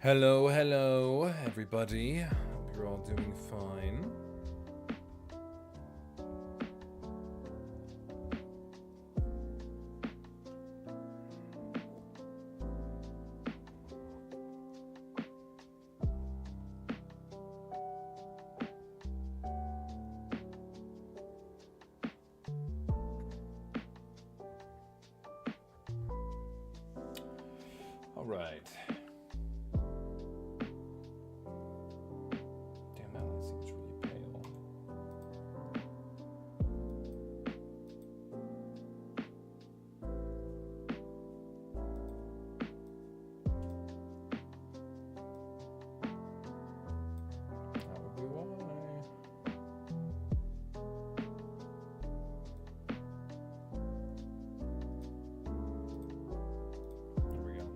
Hello, hello, everybody. Hope you're all doing fine. All right. Damn, that light seems really pale. That would be why. There we go.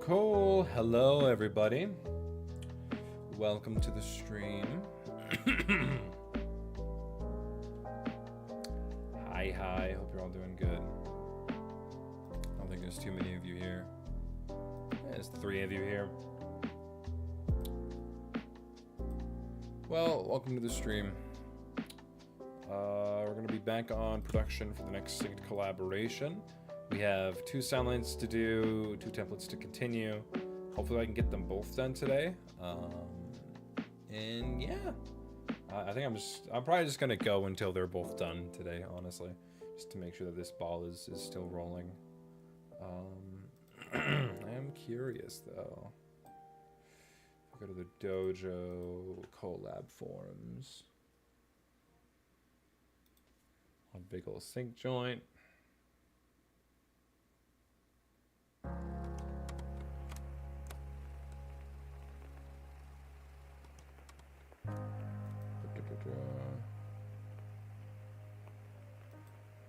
Cool. Hello, everybody. Welcome to the stream. Hi. Hope you're all doing good. I don't think there's too many of you here. There's 3 of you here. Well, welcome to the stream. We're going to be back on production for the next synced collaboration. We have 2 soundlines to do, 2 templates to continue. Hopefully I can get them both done today. And yeah, I think I'm probably just gonna go until they're both done today, honestly, just to make sure that this ball is still rolling. I am curious though. Go to the dojo collab forums. On big old sync joint.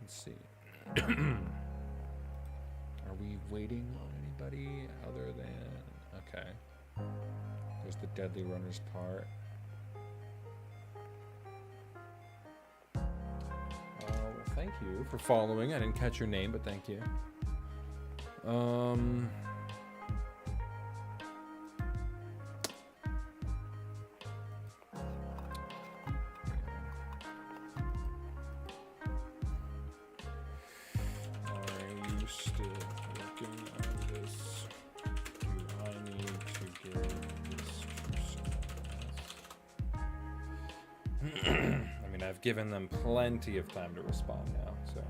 Let's see. Are we waiting on anybody other than... Okay. There's the Deadly Runners part. Well, thank you for following. I didn't catch your name, but thank you. Given them plenty of time to respond now, so.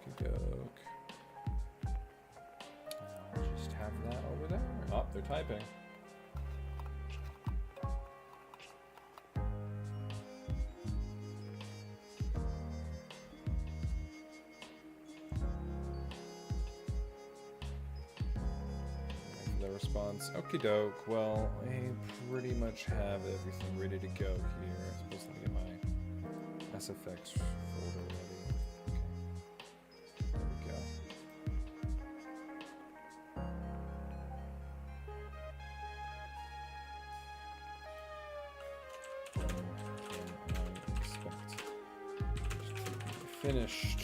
Okey-doke. I'll just have that over there. Oh, they're typing. Response. Okie doke. Well, I pretty much have everything ready to go here. I'm supposed to get my SFX folder ready. Okay. There we go. Expect this to be finished.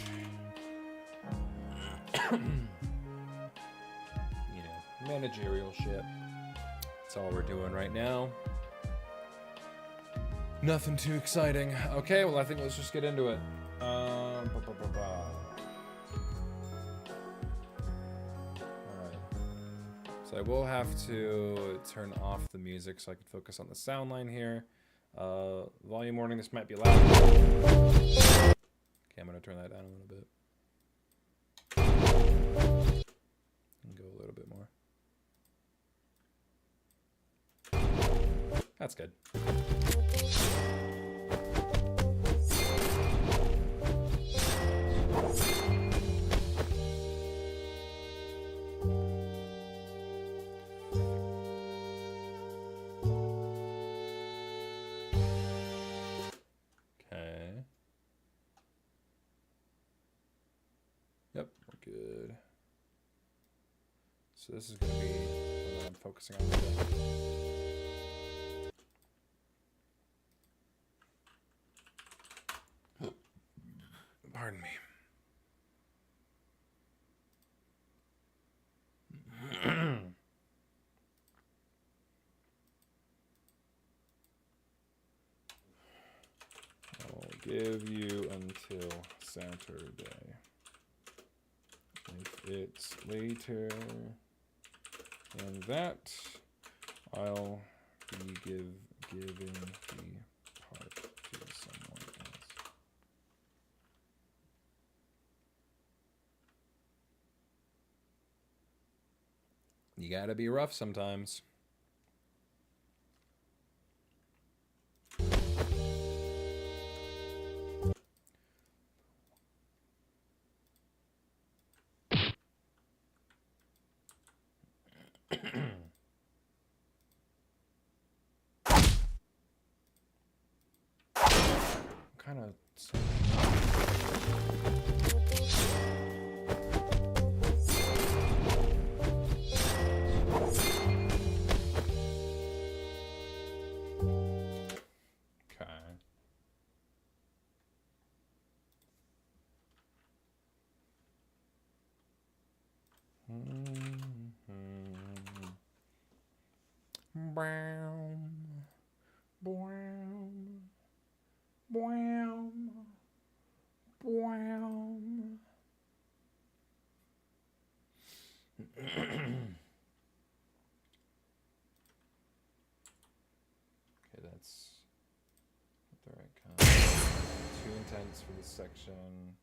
Managerial shit. That's all we're doing right now. Nothing too exciting. Okay, well I think let's just get into it. Alright. So I will have to turn off the music so I can focus on the sound line here. Volume warning, this might be loud. Okay, I'm gonna turn that down a little bit. And go a little bit more. That's good. Okay. Yep, we're good. So this is going to be what I'm focusing on today. Pardon me. I'll give you until Saturday. If it's later than that, I'll be giving the part to someone else. You gotta be rough sometimes. Kind of. Brown, brown, brown, brown. Okay, that's not the right kind. Too intense for this section.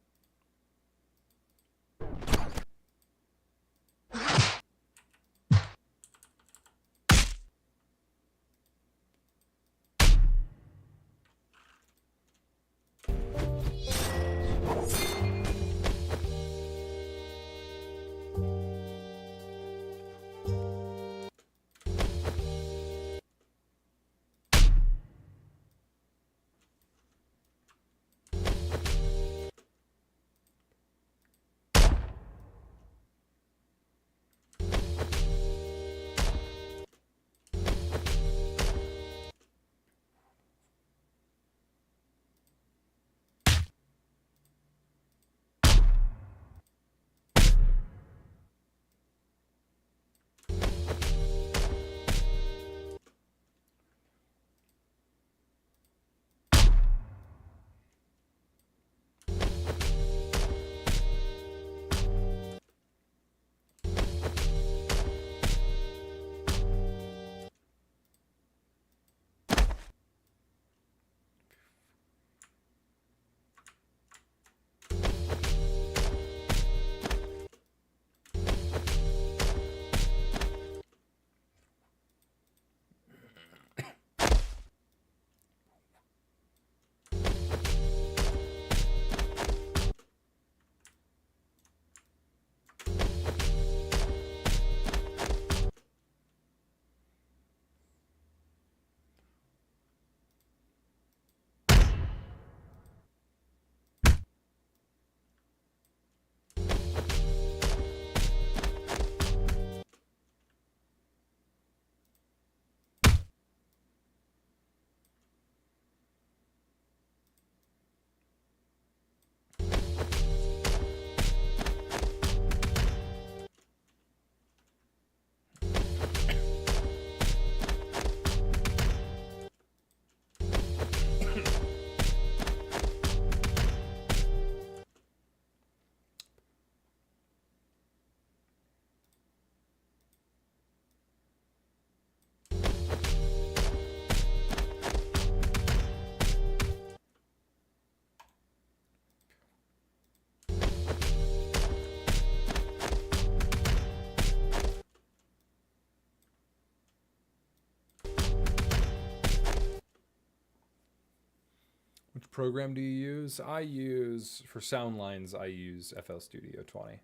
Which program do you use? For Soundlines, I use FL Studio 20.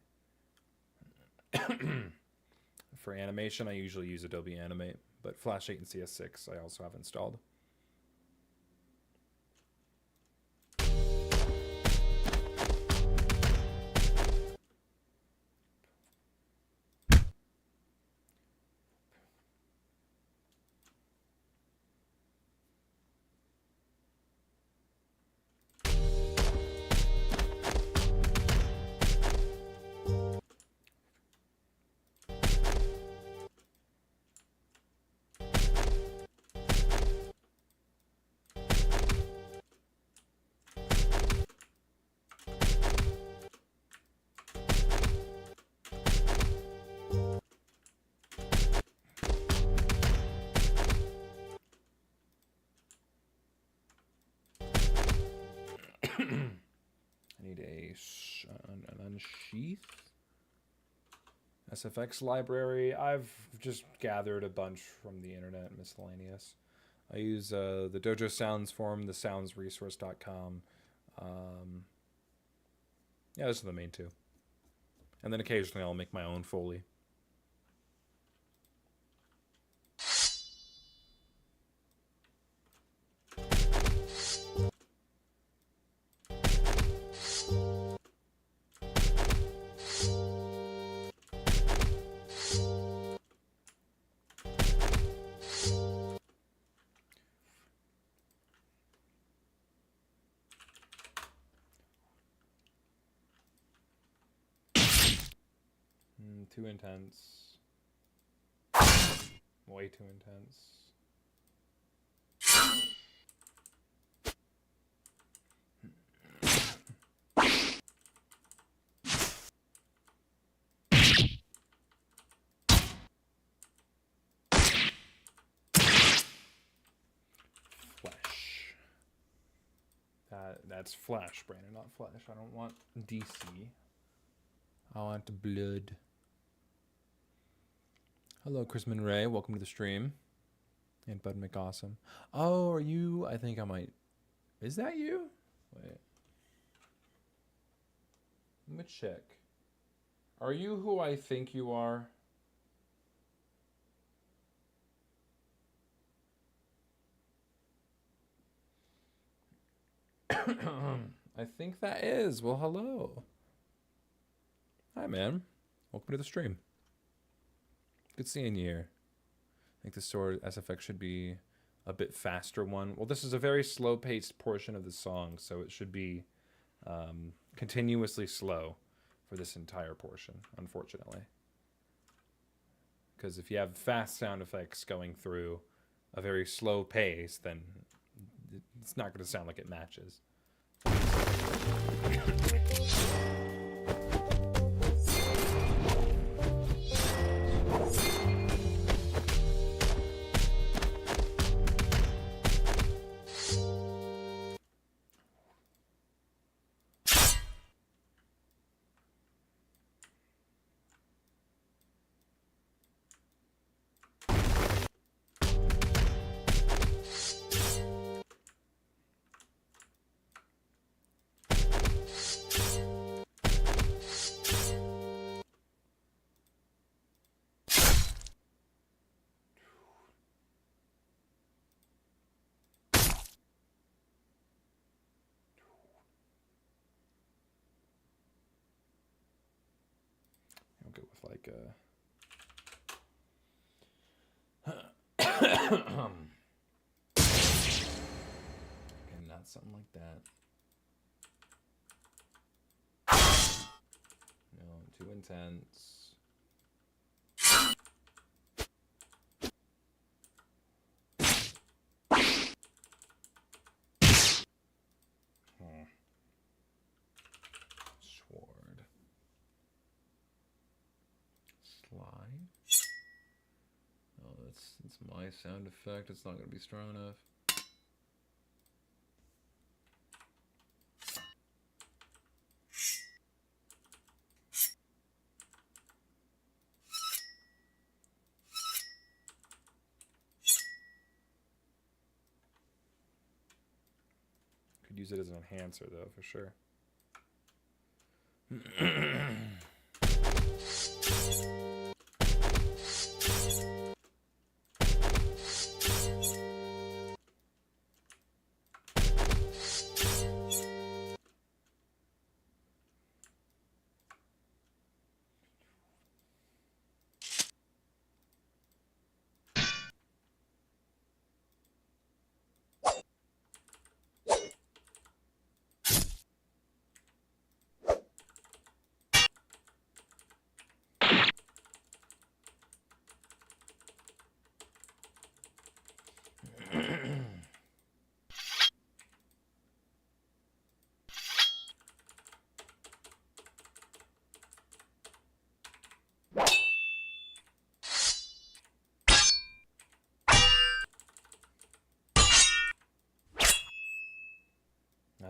For animation, I usually use Adobe Animate, but Flash 8 and CS6 I also have installed. I need an unsheath. SFX library. I've just gathered a bunch from the internet, miscellaneous. I use the Dojo Sounds forum, the soundsresource.com. Yeah, those are the main two. And then occasionally I'll make my own Foley. Too intense. Way too intense. Flesh. That's flesh, Brandon, not flesh. I don't want DC. I want blood. Hello, Chrisman Ray. Welcome to the stream. And Bud McAwesome. Oh, are you? I think I might. Is that you? Wait. Let me check. Are you who I think you are? I think that is. Well, hello. Hi, man. Welcome to the stream. Good seeing you here. I think the story SFX should be a bit faster one. Well, this is a very slow-paced portion of the song, so it should be continuously slow for this entire portion, unfortunately. Because if you have fast sound effects going through a very slow pace, then it's not going to sound like it matches. I'll go with like and not something like that. No, too intense. Sword. Slide. Oh, that's my sound effect. It's not going to be strong enough. Could use it as an enhancer though, for sure.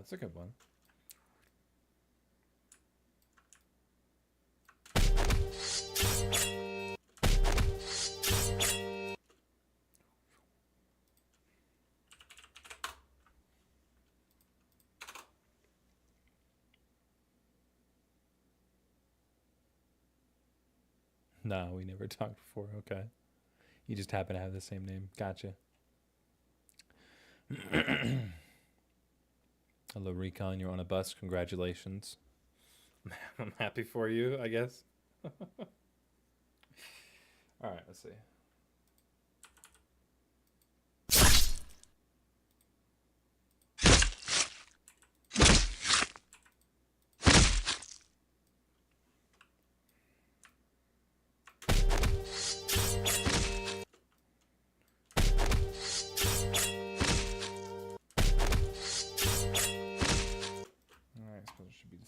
that's a good one. No, we never talked before. Okay. You just happen to have the same name. Gotcha. Hello, Recon. You're on a bus. Congratulations. I'm happy for you, I guess. All right, let's see.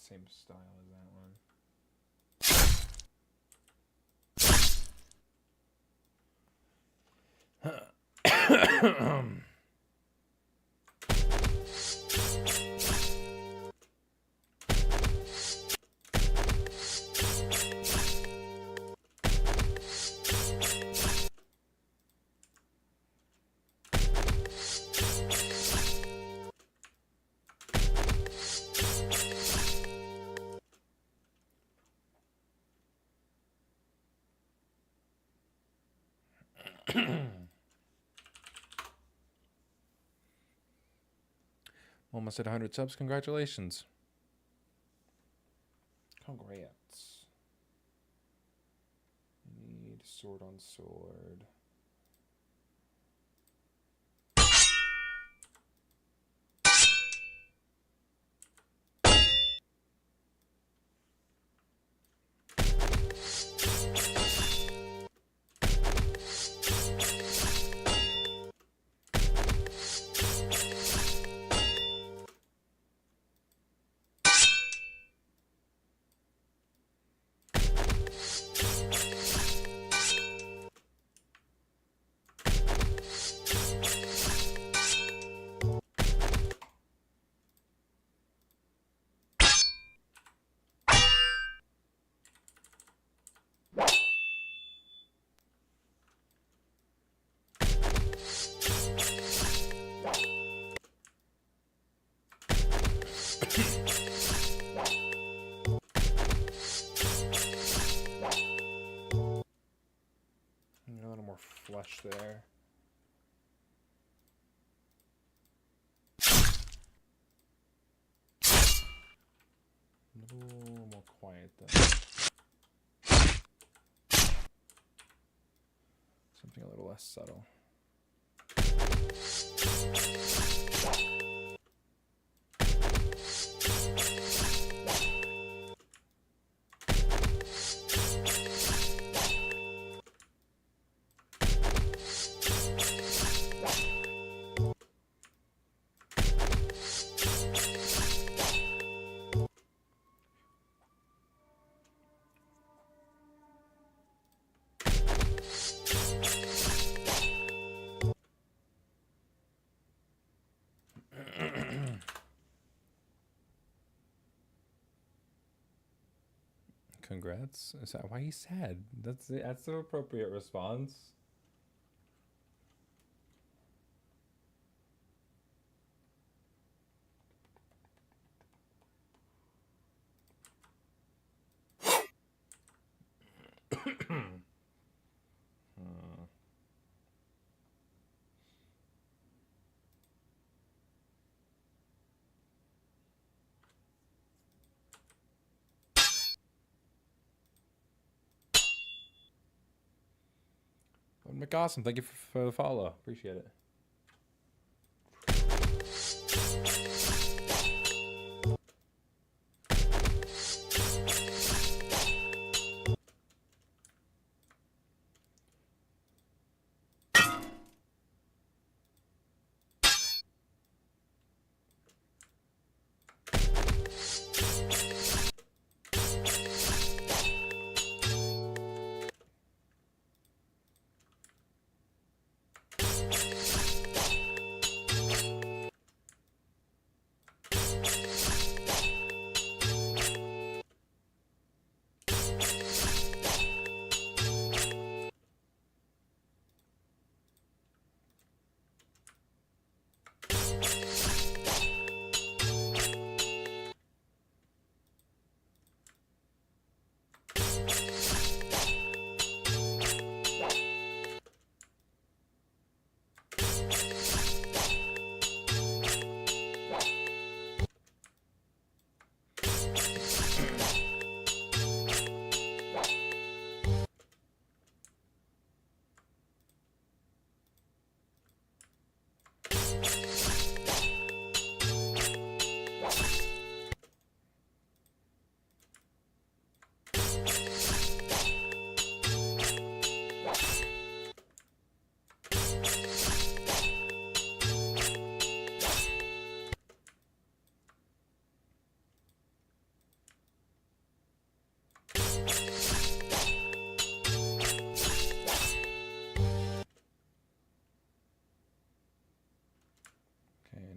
Same style as that one. Almost at 100 subs. Congratulations. Congrats. Need sword on sword. A little more flesh there. A little more quiet though. Something a little less subtle. Congrats. Is that why he's sad? That's the appropriate response. McAwesome, thank you for the follow. Appreciate it.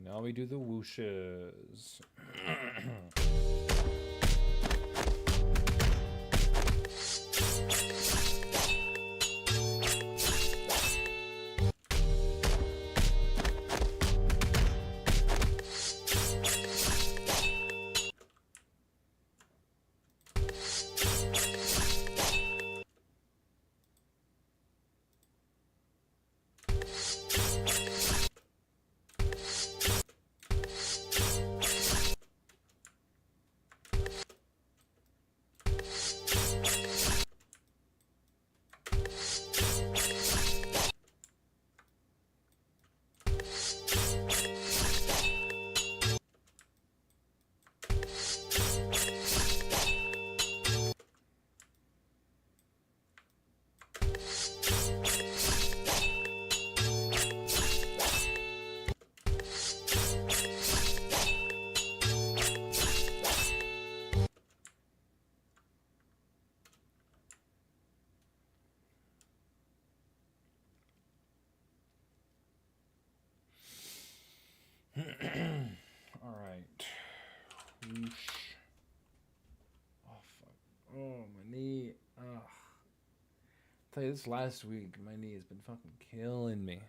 Now we do the whooshes. All right. Whoosh. Oh, fuck. Oh, my knee. Ugh. I'll tell you, this last week, my knee has been fucking killing me.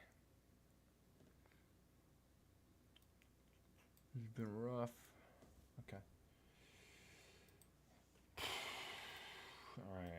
It's been rough. Okay. All right.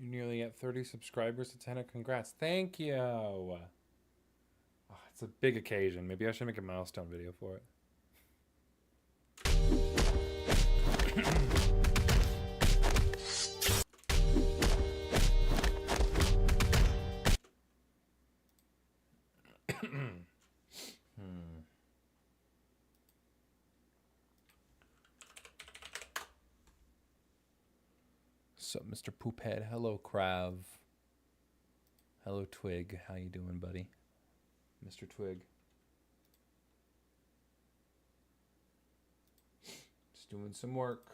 Nearly at 30 subscribers to 10. Congrats. Thank you. Oh, it's a big occasion. Maybe I should make a milestone video for it. What's up, Mr. Poophead? Hello, Krav. Hello, Twig. How you doing, buddy? Mr. Twig. Just doing some work.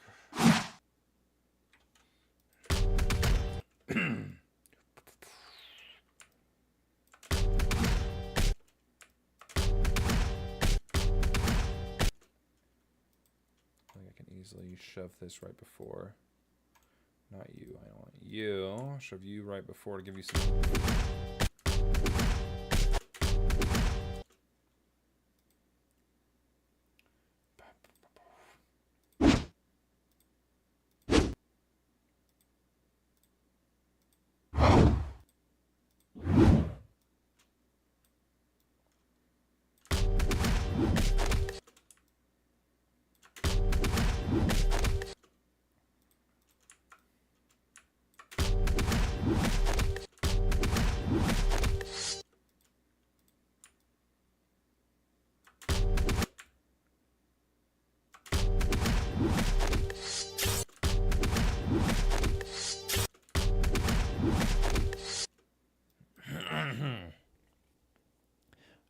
Easily shove this right before. Not you. I don't want you. Shove you right before to give you some.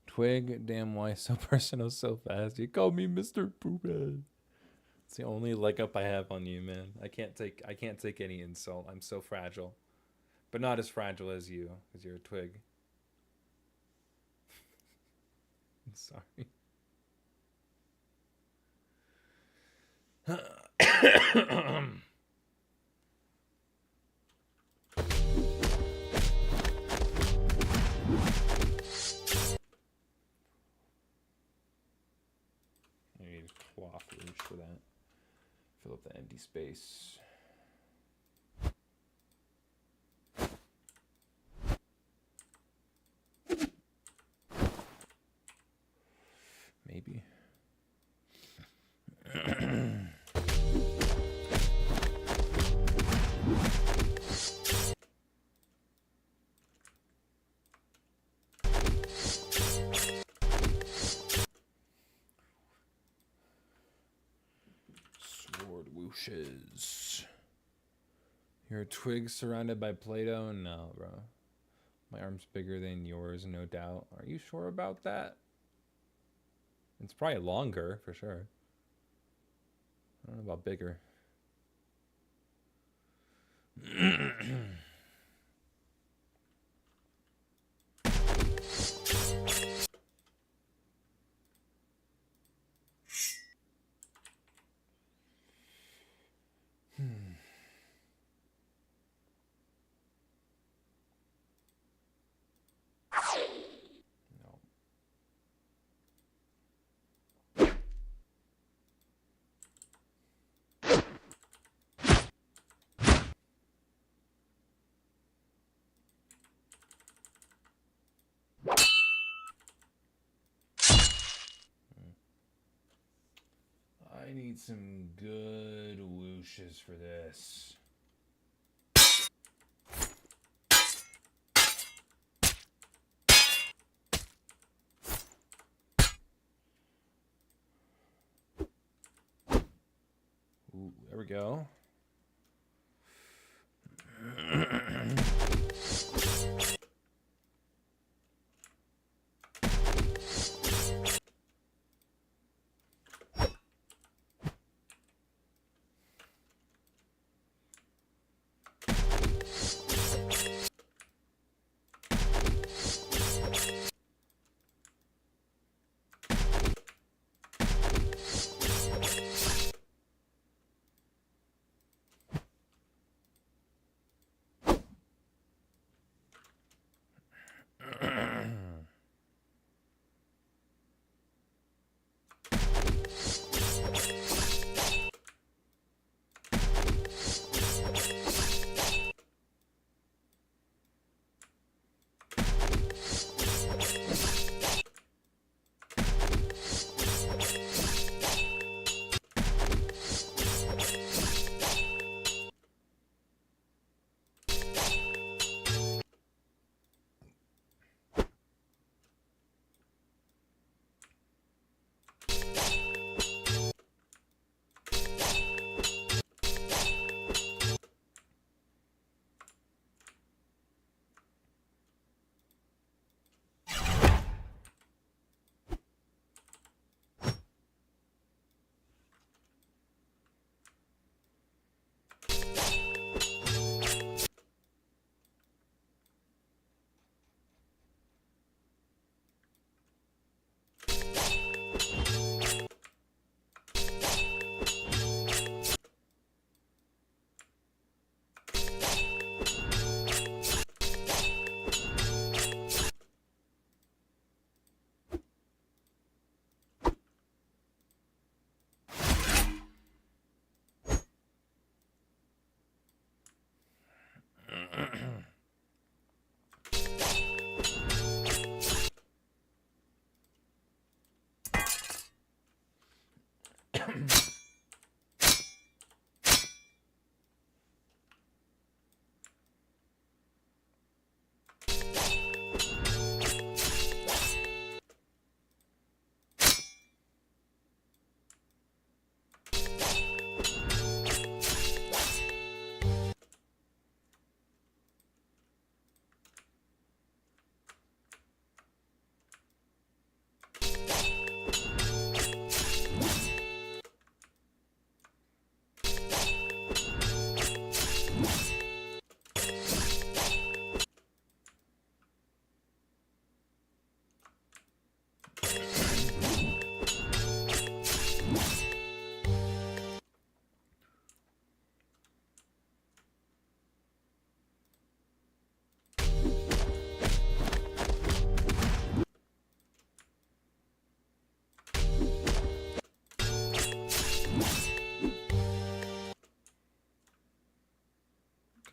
Twig, damn, why so personal so fast? You called me Mr. Poophead. It's the only leg up I have on you, man. I can't take any insult. I'm so fragile. But not as fragile as you, because you're a twig. I'm sorry. Cloth loose for that. Fill up the empty space. Maybe. Whooshes. You're a twig surrounded by Play-Doh? No, bro. My arm's bigger than yours, no doubt. Are you sure about that? It's probably longer, for sure. I don't know about bigger. I need some good whooshes for this. Ooh, there we go.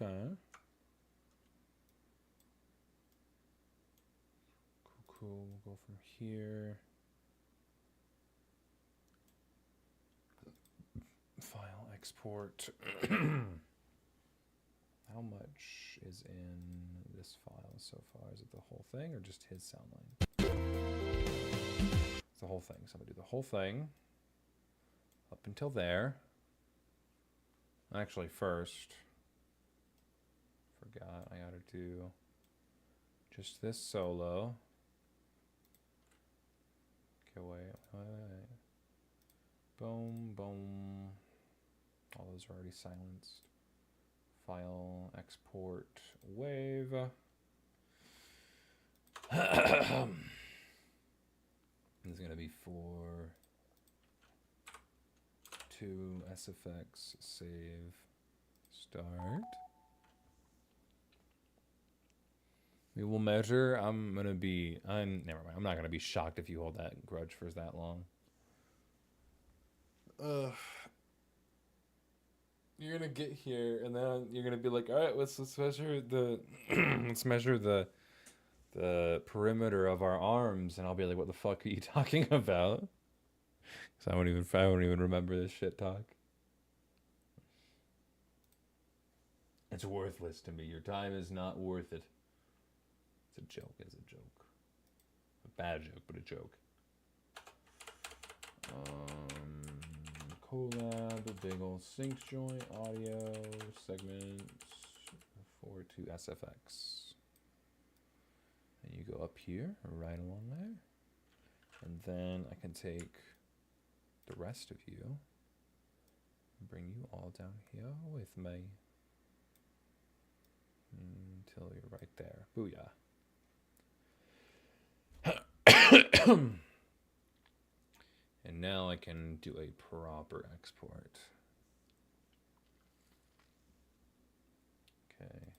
Okay. Cool. We'll go from here. File export. How much is in this file so far? Is it the whole thing or just his sound line? It's the whole thing. So I'm going to do the whole thing up until there. Actually, first, forgot I got to do just this solo. Okay, wait. Boom, boom. All those are already silenced. File, export, wave. This is going to be for 2 SFX, save, start. We will measure. Never mind. I'm not going to be shocked if you hold that grudge for that long. You're gonna get here, and then you're gonna be like, all right, let's measure the let's measure the perimeter of our arms, and I'll be like, what the fuck are you talking about? Because I won't even remember this shit talk. It's worthless to me. Your time is not worth it. It's a joke. It's a joke. A bad joke, but a joke. Collab, big ol' sync joint, audio, segments, 4 to SFX. And you go up here, right along there. And then I can take the rest of you and bring you all down here with me. Until you're right there. Booyah. And now I can do a proper export. Okay.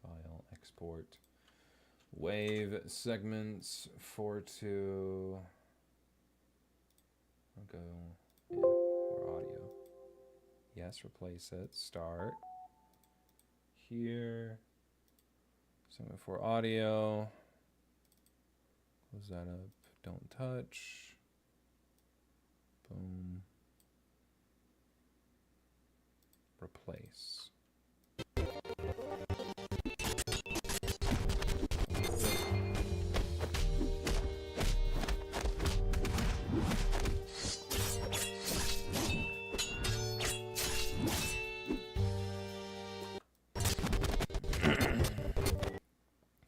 File, export. Wave, segments, 4 to... I'll go, yeah, for audio. Yes, replace it. Start. Here. Segment for audio. Close that up. Don't touch. Boom. Replace.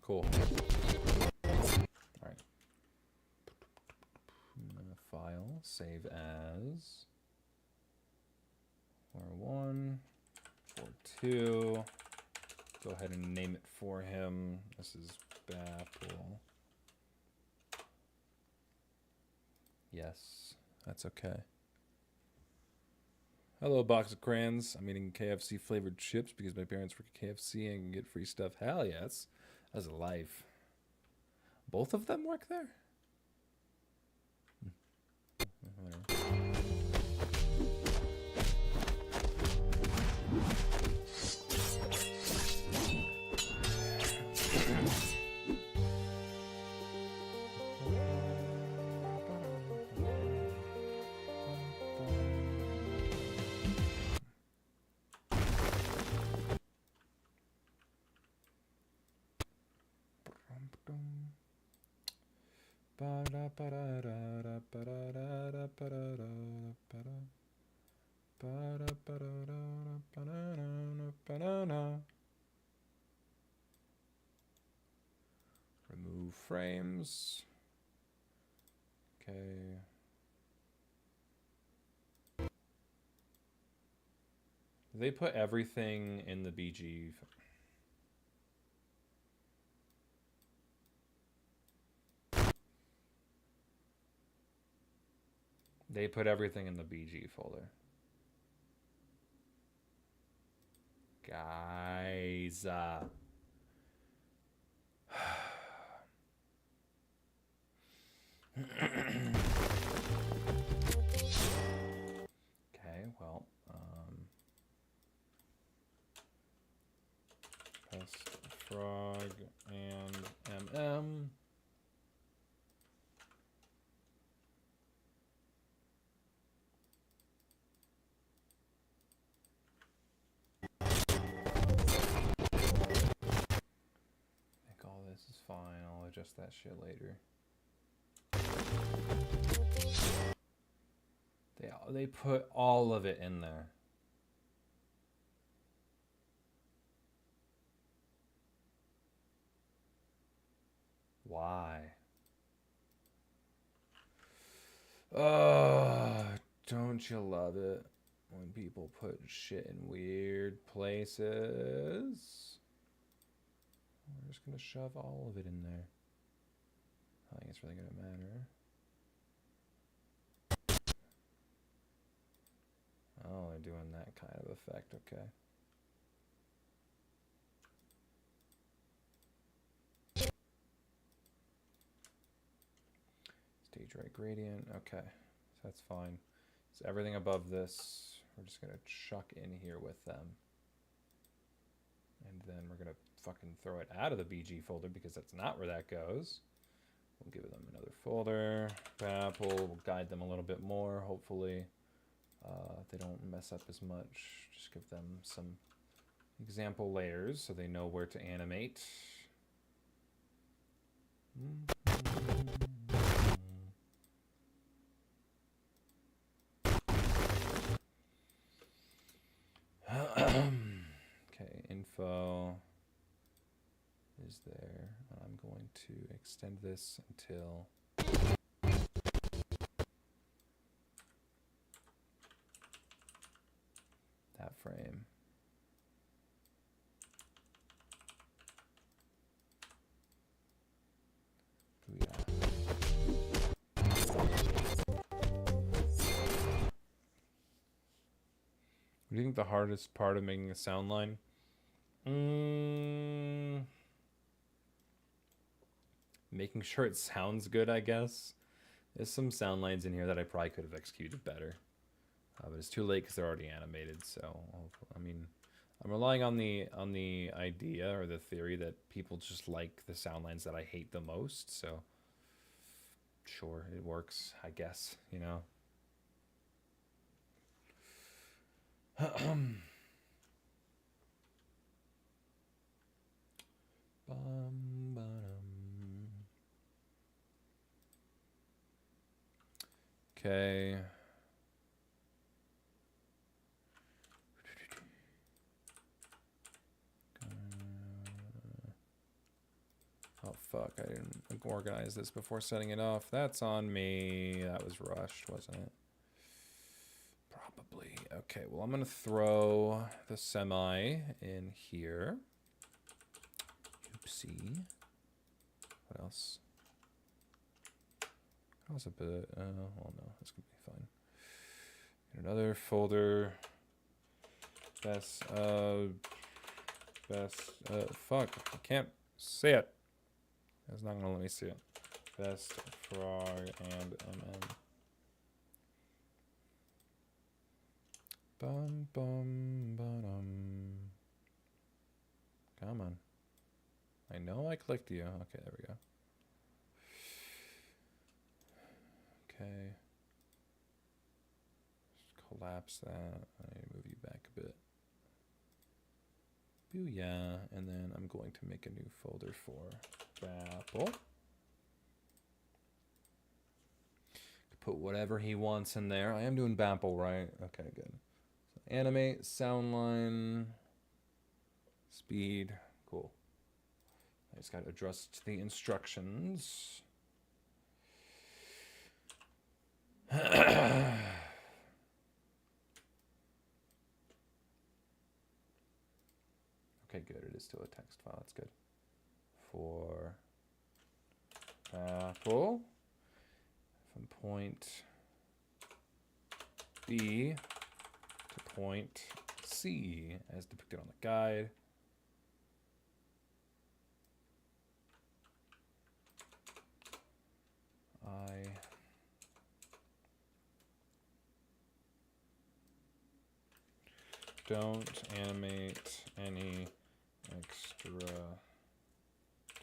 Cool. Alright. File, save as 4.1, 4.2. Go ahead and name it for him. This is Bapple. Yes, that's okay. Hello, box of crayons. I'm eating KFC flavored chips because my parents work at KFC and can get free stuff. Hell yes. That's a life. Both of them work there? Remove frames. Okay. They put everything in the BG. They put everything in the BG folder. Guys. Best frog and MM. All this is fine. I'll adjust that shit later. They put all of it in there. Why? Don't you love it when people put shit in weird places? We're just gonna shove all of it in there. I think it's really gonna matter. Oh, they're doing that kind of effect, okay. Stage right gradient, okay. So that's fine. So everything above this, we're just gonna chuck in here with them. And then we're gonna fucking throw it out of the BG folder because that's not where that goes. We'll give them another folder. Apple will guide them a little bit more, hopefully. They don't mess up as much. Just give them some example layers so they know where to animate. Okay, info is there. I'm going to extend this until that frame. Booyah. What do you think the hardest part of making a sound line? Making sure it sounds good, I guess. There's some sound lines in here that I probably could have executed better. But it's too late because they're already animated, so I mean, I'm relying on the idea or the theory that people just like the sound lines that I hate the most, so sure, it works, I guess, you know. Okay. Oh fuck, I didn't organize this before setting it off. That's on me. That was rushed, wasn't it? Probably. Okay, well I'm gonna throw the semi in here. Oopsie. What else? That was a bit, well no, that's gonna be fine. Get another folder. Fuck, I can't see it. It's not gonna let me see it. Best frog and MM. Bum bum ba-dum. Come on. I know I clicked you. Okay, there we go. Okay. Just collapse that. I need to move you back a bit. Booyah. And then I'm going to make a new folder for Apple. Put whatever he wants in there. I am doing Bample, right? Okay, good. So animate, sound line, speed. Cool. I just got to adjust the instructions. Okay, good. It is still a text file. That's good. For Apple, from point B to point C, as depicted on the guide. I don't animate any extra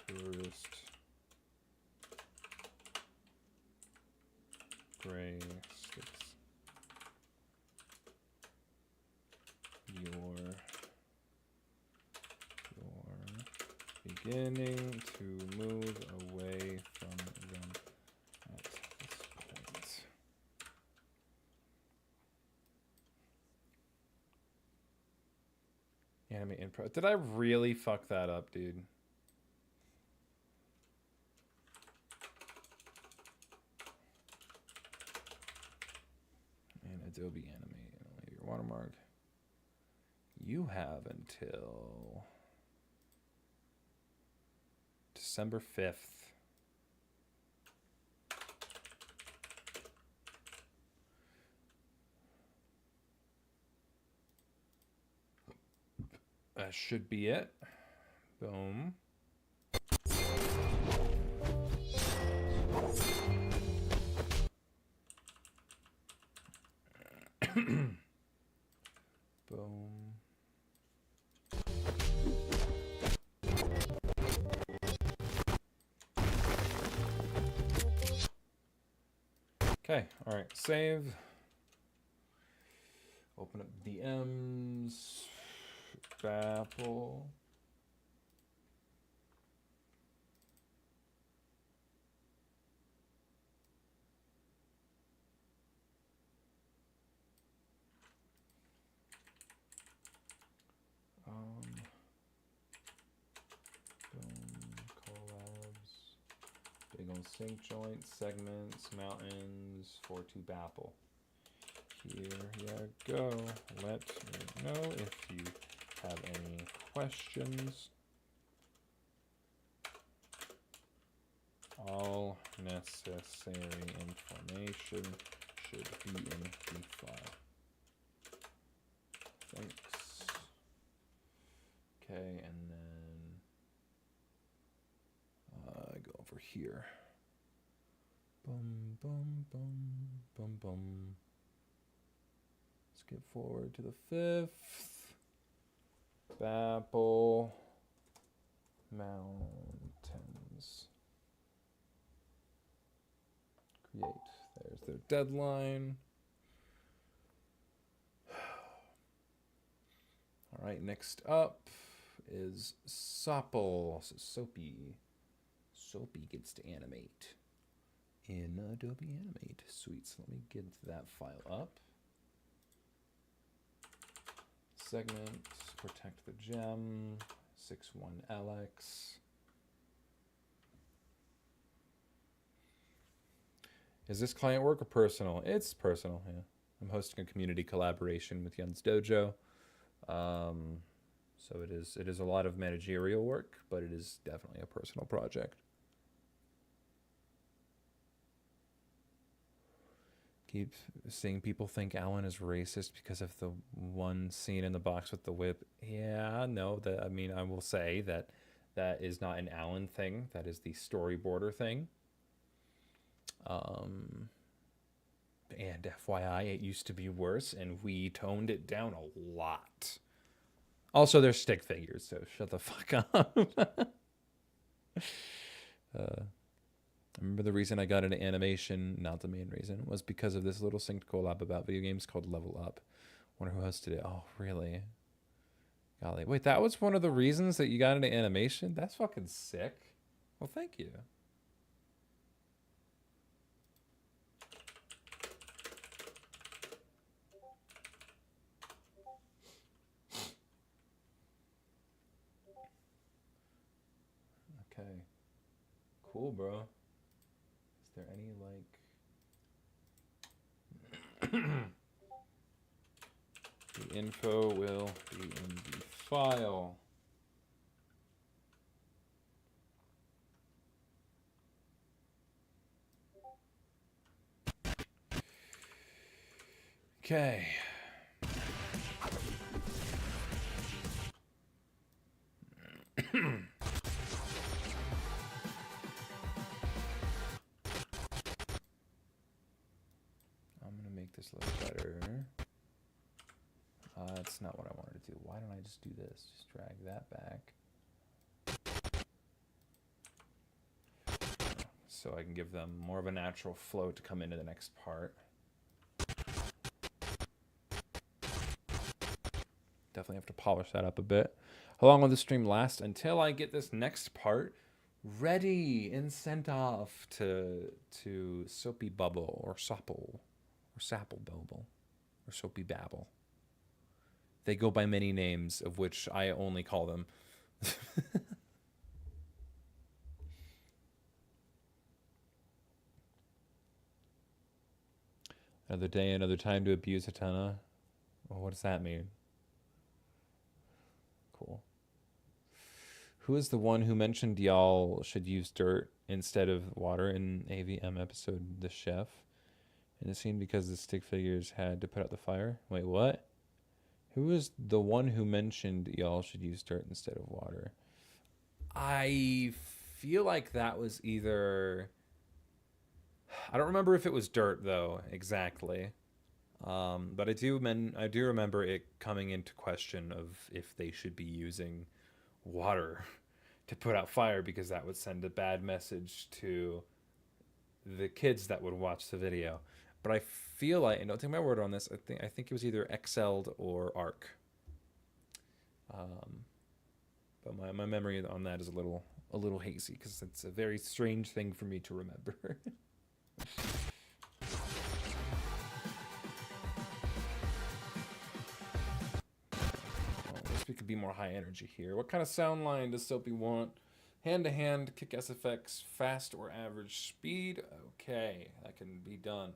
tourist gray sticks. You're beginning to move away from them at this point. Anime intro. Did I really fuck that up, dude? And Adobe Animate, your watermark. You have until December 5th. That should be it. Boom. Boom. Okay, all right, save. Open up DMs. Apple. Collabs. Big on sync joints, segments, mountains, for tube Apple. Here you go. Let me know if you have any questions. All necessary information should be in the file. Thanks. Okay, and then I go over here. Boom, boom, boom, boom, boom. Skip forward to the 5th. Apple Mountains. Create. There's their deadline. All right, next up is Sopple. So Soapy. Soapy gets to animate in Adobe Animate. Sweet. So let me get that file up. Segment, protect the gem, 61LX. Is this client work or personal? It's personal, yeah. I'm hosting a community collaboration with Jens Dojo. So it is a lot of managerial work, but it is definitely a personal project. Keep seeing people think Alan is racist because of the one scene in the box with the whip. Yeah, no, I mean, I will say that that is not an Alan thing. That is the storyboarder thing. And FYI, it used to be worse, and we toned it down a lot. Also, they're stick figures, so shut the fuck up. I remember the reason I got into animation, not the main reason, was because of this little synced collab about video games called Level Up. Wonder who hosted it. Oh, really? Golly. Wait, that was one of the reasons that you got into animation? That's fucking sick. Well, thank you. Okay. Cool, bro. Is there any, like... The info will be in the file. Okay. I'm gonna make this look better. That's not what I wanted to do. Why don't I just do this? Just drag that back. so I can give them more of a natural flow to come into the next part. Definitely have to polish that up a bit. How long will the stream last? Until I get this next part ready and sent off to Soapy Bubble or Sopple or Sapple Bubble or Soapy Babble. They go by many names, of which I only call them. Another day, another time to abuse Hatana. Well, what does that mean? Cool. Who is the one who mentioned y'all should use dirt instead of water in AVM episode The Chef? In the scene because the stick figures had to put out the fire? Wait, what? Who is the one who mentioned y'all should use dirt instead of water? I feel like that was either... I don't remember if it was dirt, though, exactly. But I do remember it coming into question of if they should be using water to put out fire, because that would send a bad message to the kids that would watch the video. But I feel like, and don't take my word on this, I think it was either Excelled or Arc. But my memory on that is a little hazy, because it's a very strange thing for me to remember. We could be more high energy here. What kind of sound line does Soapy want? Hand-to-hand, kick SFX, fast or average speed? Okay, that can be done.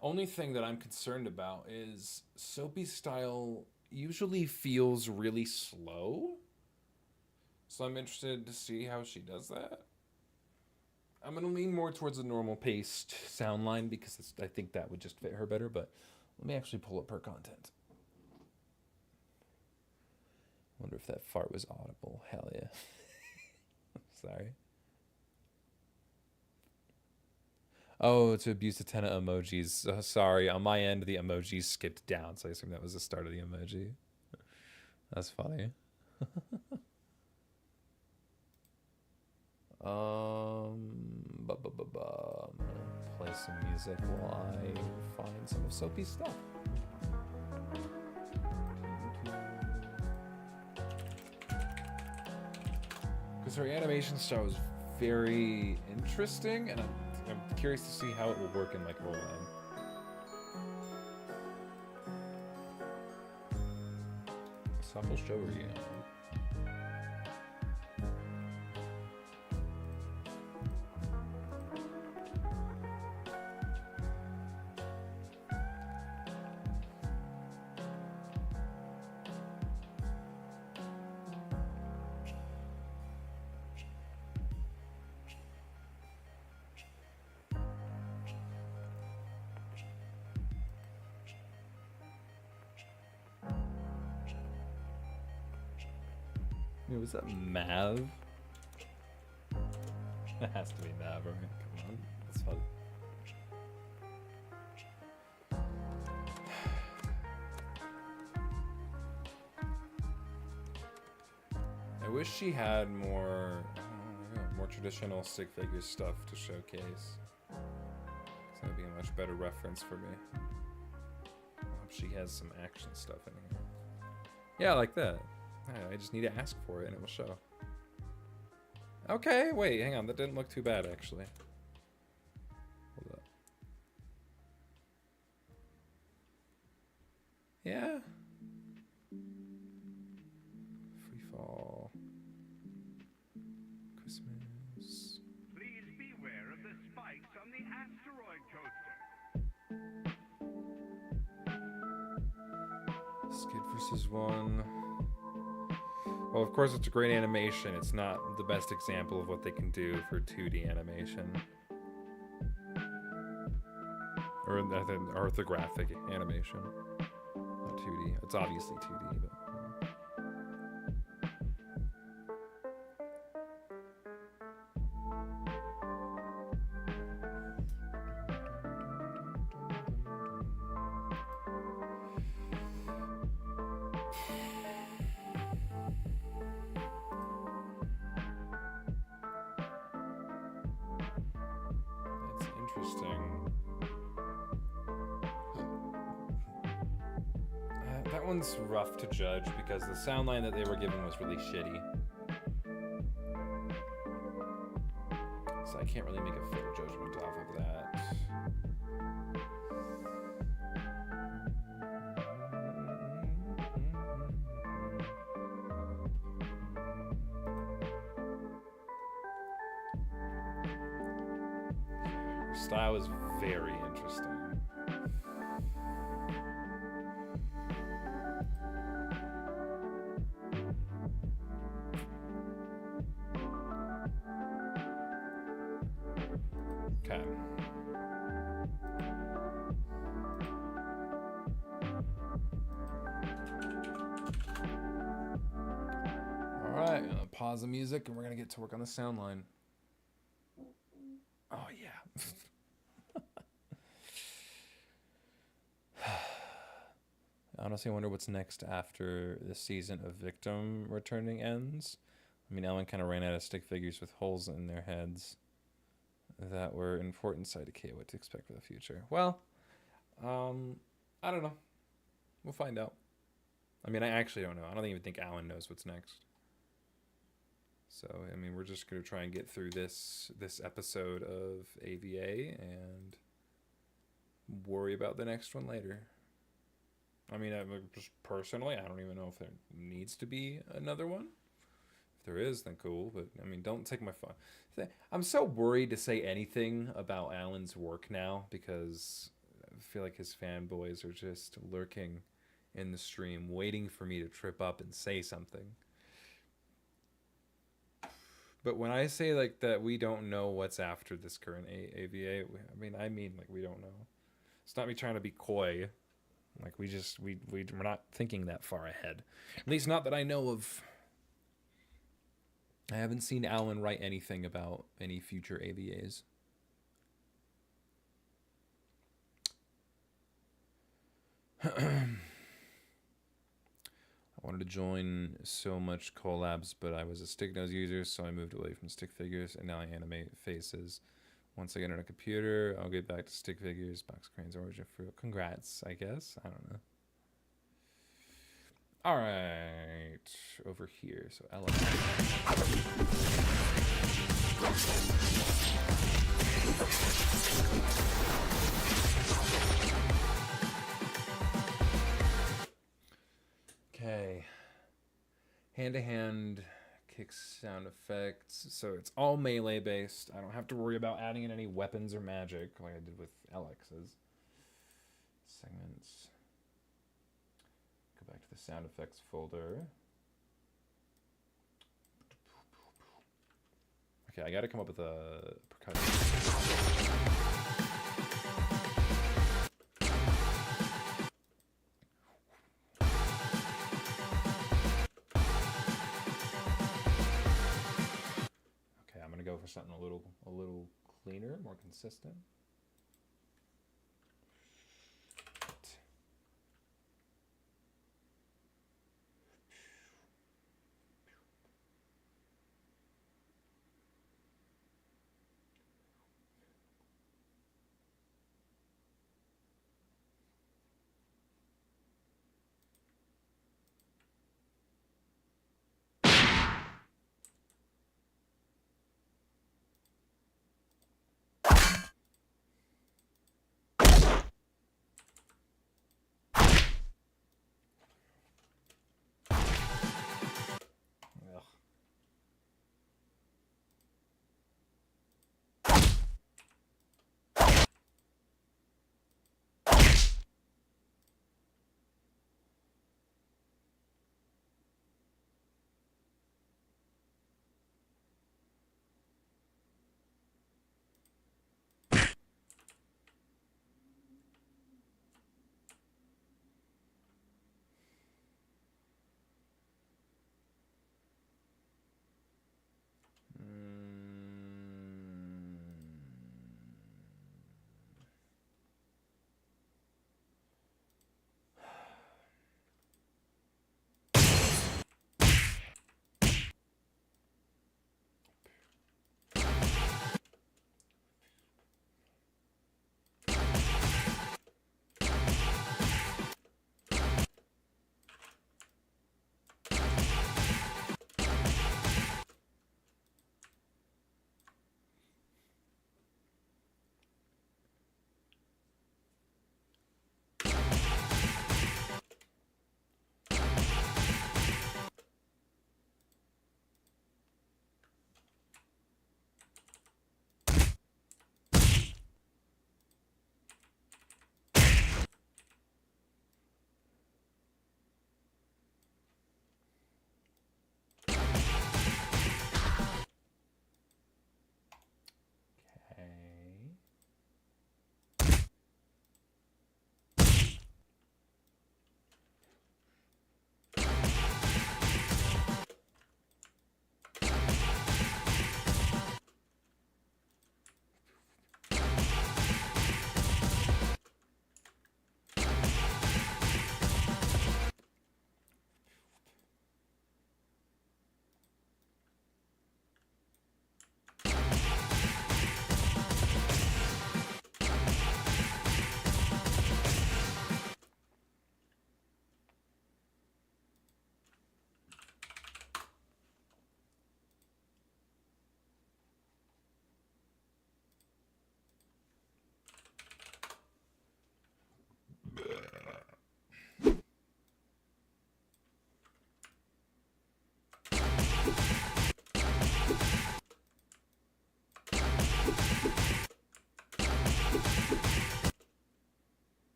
Only thing that I'm concerned about is Soapy's style usually feels really slow. So I'm interested to see how she does that. I'm going to lean more towards a normal paced sound line because I think that would just fit her better, but let me actually pull up her content. Wonder if that fart was audible. Hell yeah. Sorry. Oh, to abuse the tenant emojis. Sorry, on my end, the emojis skipped down, so I assume that was the start of the emoji. That's funny. I'm gonna play some music while I find some of Soapy's stuff. Because her animation style is very interesting, and I'm curious to see how it will work in like Roland. Supple show or you? Was that Mav? It has to be Mav, right? Come on, that's fun. I wish she had more traditional stick figure stuff to showcase. That would be a much better reference for me. I hope she has some action stuff in here. Yeah, like that. I just need to ask for it and it will show. Okay, wait, hang on. That didn't look too bad, actually. Hold up. Yeah. Free fall. Christmas. Please beware of the spikes on the asteroid coaster. Skid versus 1. Well, of course, it's a great animation. It's not the best example of what they can do for 2D animation. Or orthographic animation. Not 2D. It's obviously 2D, but... That one's rough to judge because the sound line that they were given was really shitty. So I can't really make a fair judgment off of that. Her style is very interesting. Okay. All right, I'm gonna pause the music and we're gonna get to work on the sound line. Oh yeah. I honestly wonder what's next after the season of Victim returning ends. I mean, Ellen kind of ran out of stick figures with holes in their heads that were important to indicate what to expect for the future. Well, I don't know. We'll find out. I mean, I actually don't know. I don't even think Alan knows what's next. So, I mean, we're just going to try and get through this episode of AVA and worry about the next one later. I mean, just personally, I don't even know if there needs to be another one. If there is, then cool. But, I mean, don't take my fun. I'm so worried to say anything about Alan's work now because I feel like his fanboys are just lurking in the stream, waiting for me to trip up and say something. But when I say like that we don't know what's after this current AVA, I mean like we don't know. It's not me trying to be coy. Like we're not thinking that far ahead. At least not that I know of. I haven't seen Alan write anything about any future AVAs. I wanted to join so much collabs, but I was a stick nose user, so I moved away from stick figures, and now I animate faces. Once I get on a computer, I'll get back to stick figures, box cranes, origin fruit. Congrats, I guess. I don't know. All right, over here. So Ella. Okay. Hand-to-hand kicks sound effects. So it's all melee based. I don't have to worry about adding in any weapons or magic like I did with Alex's. Segments. Go back to the sound effects folder. Okay, I gotta come up with a percussion. Go for something a little cleaner, more consistent.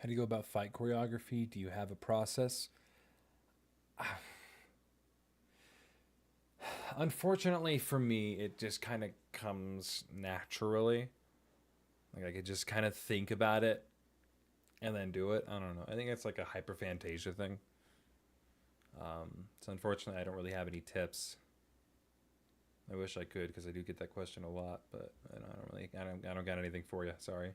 How do you go about fight choreography? Do you have a process? Unfortunately for me, it just kind of comes naturally. Like I could just kind of think about it and then do it. I don't know. I think it's like a hyperphantasia thing. So unfortunately, I don't really have any tips. I wish I could because I do get that question a lot, but I don't got anything for you. Sorry.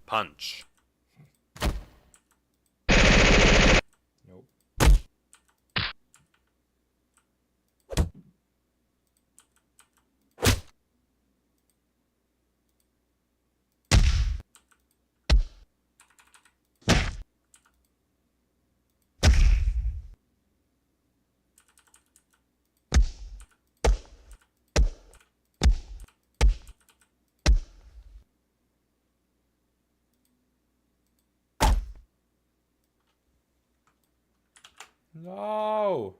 Punch. Nope. No.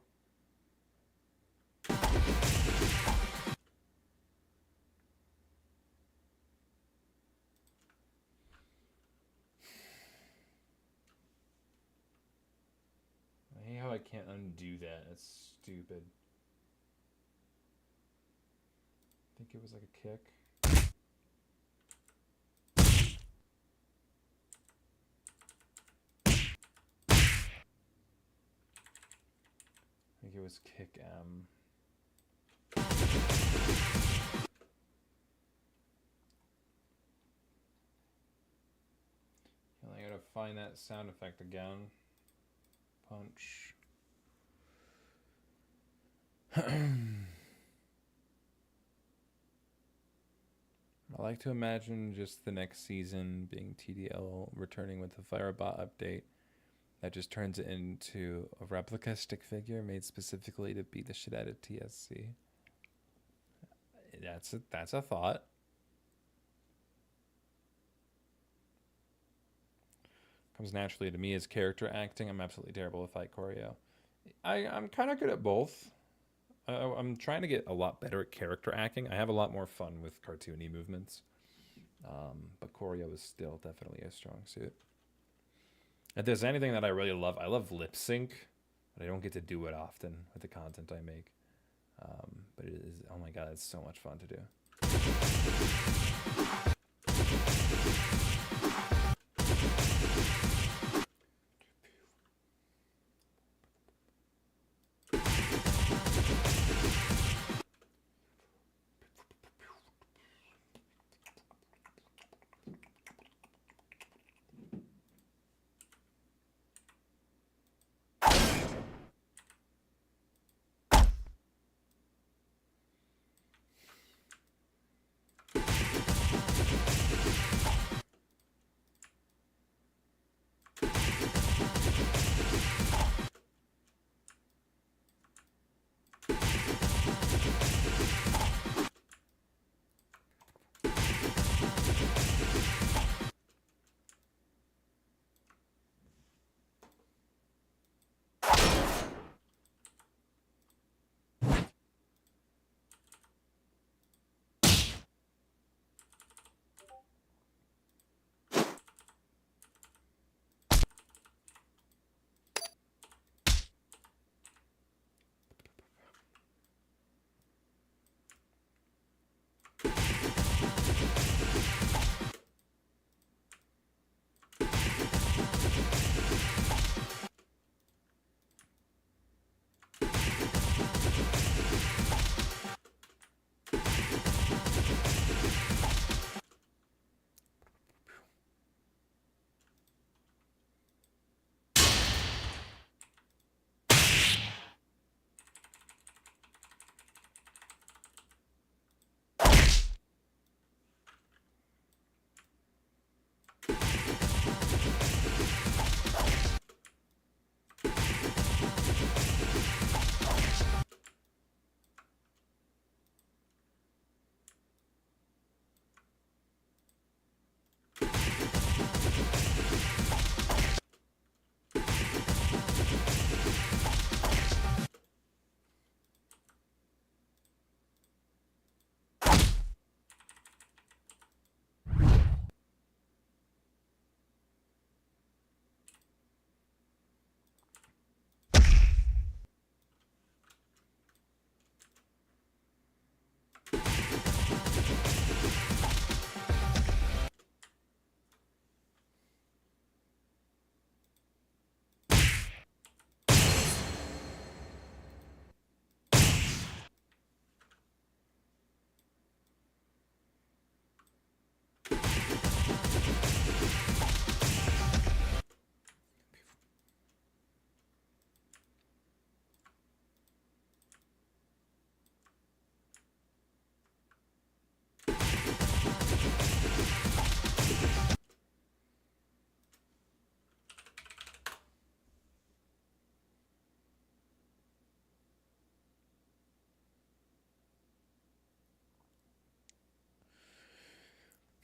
I hate how I can't undo that. That's stupid. I think it was like a kick. I think it was kick M. And I gotta find that sound effect again. Punch. I like to imagine just the next season being TDL returning with a Firebot update that just turns it into a replica stick figure made specifically to beat the shit out of TSC. That's a thought. Comes naturally to me as character acting. I'm absolutely terrible at fight choreo. I'm kind of good at both. I'm trying to get a lot better at character acting. I have a lot more fun with cartoony movements. But choreo is still definitely a strong suit. If there's anything that I really love, I love lip sync, but I don't get to do it often with the content I make. But it is, oh my god, it's so much fun to do.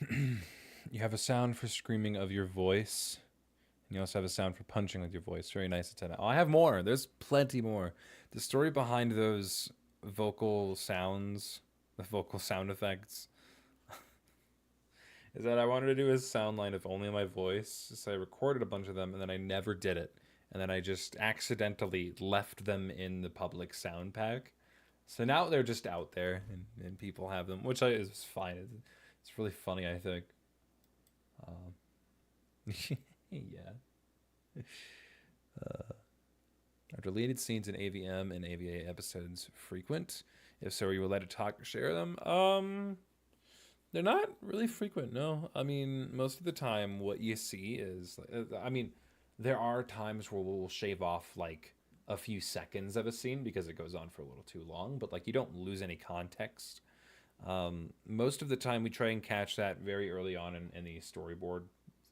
You have a sound for screaming of your voice. And you also have a sound for punching with your voice. Very nice antenna. Oh, I have more. There's plenty more. The story behind those vocal sounds, the vocal sound effects, is that I wanted to do a sound line of only my voice. So I recorded a bunch of them and then I never did it. And then I just accidentally left them in the public sound pack. So now they're just out there and people have them, which is fine. It's really funny, I think. Yeah. Are deleted scenes in AVM and AVA episodes frequent? If so, are you allowed to talk or share them? They're not really frequent, no. I mean, most of the time, what you see is, I mean, there are times where we'll shave off like a few seconds of a scene because it goes on for a little too long, but like you don't lose any context. Most of the time, we try and catch that very early on in the storyboard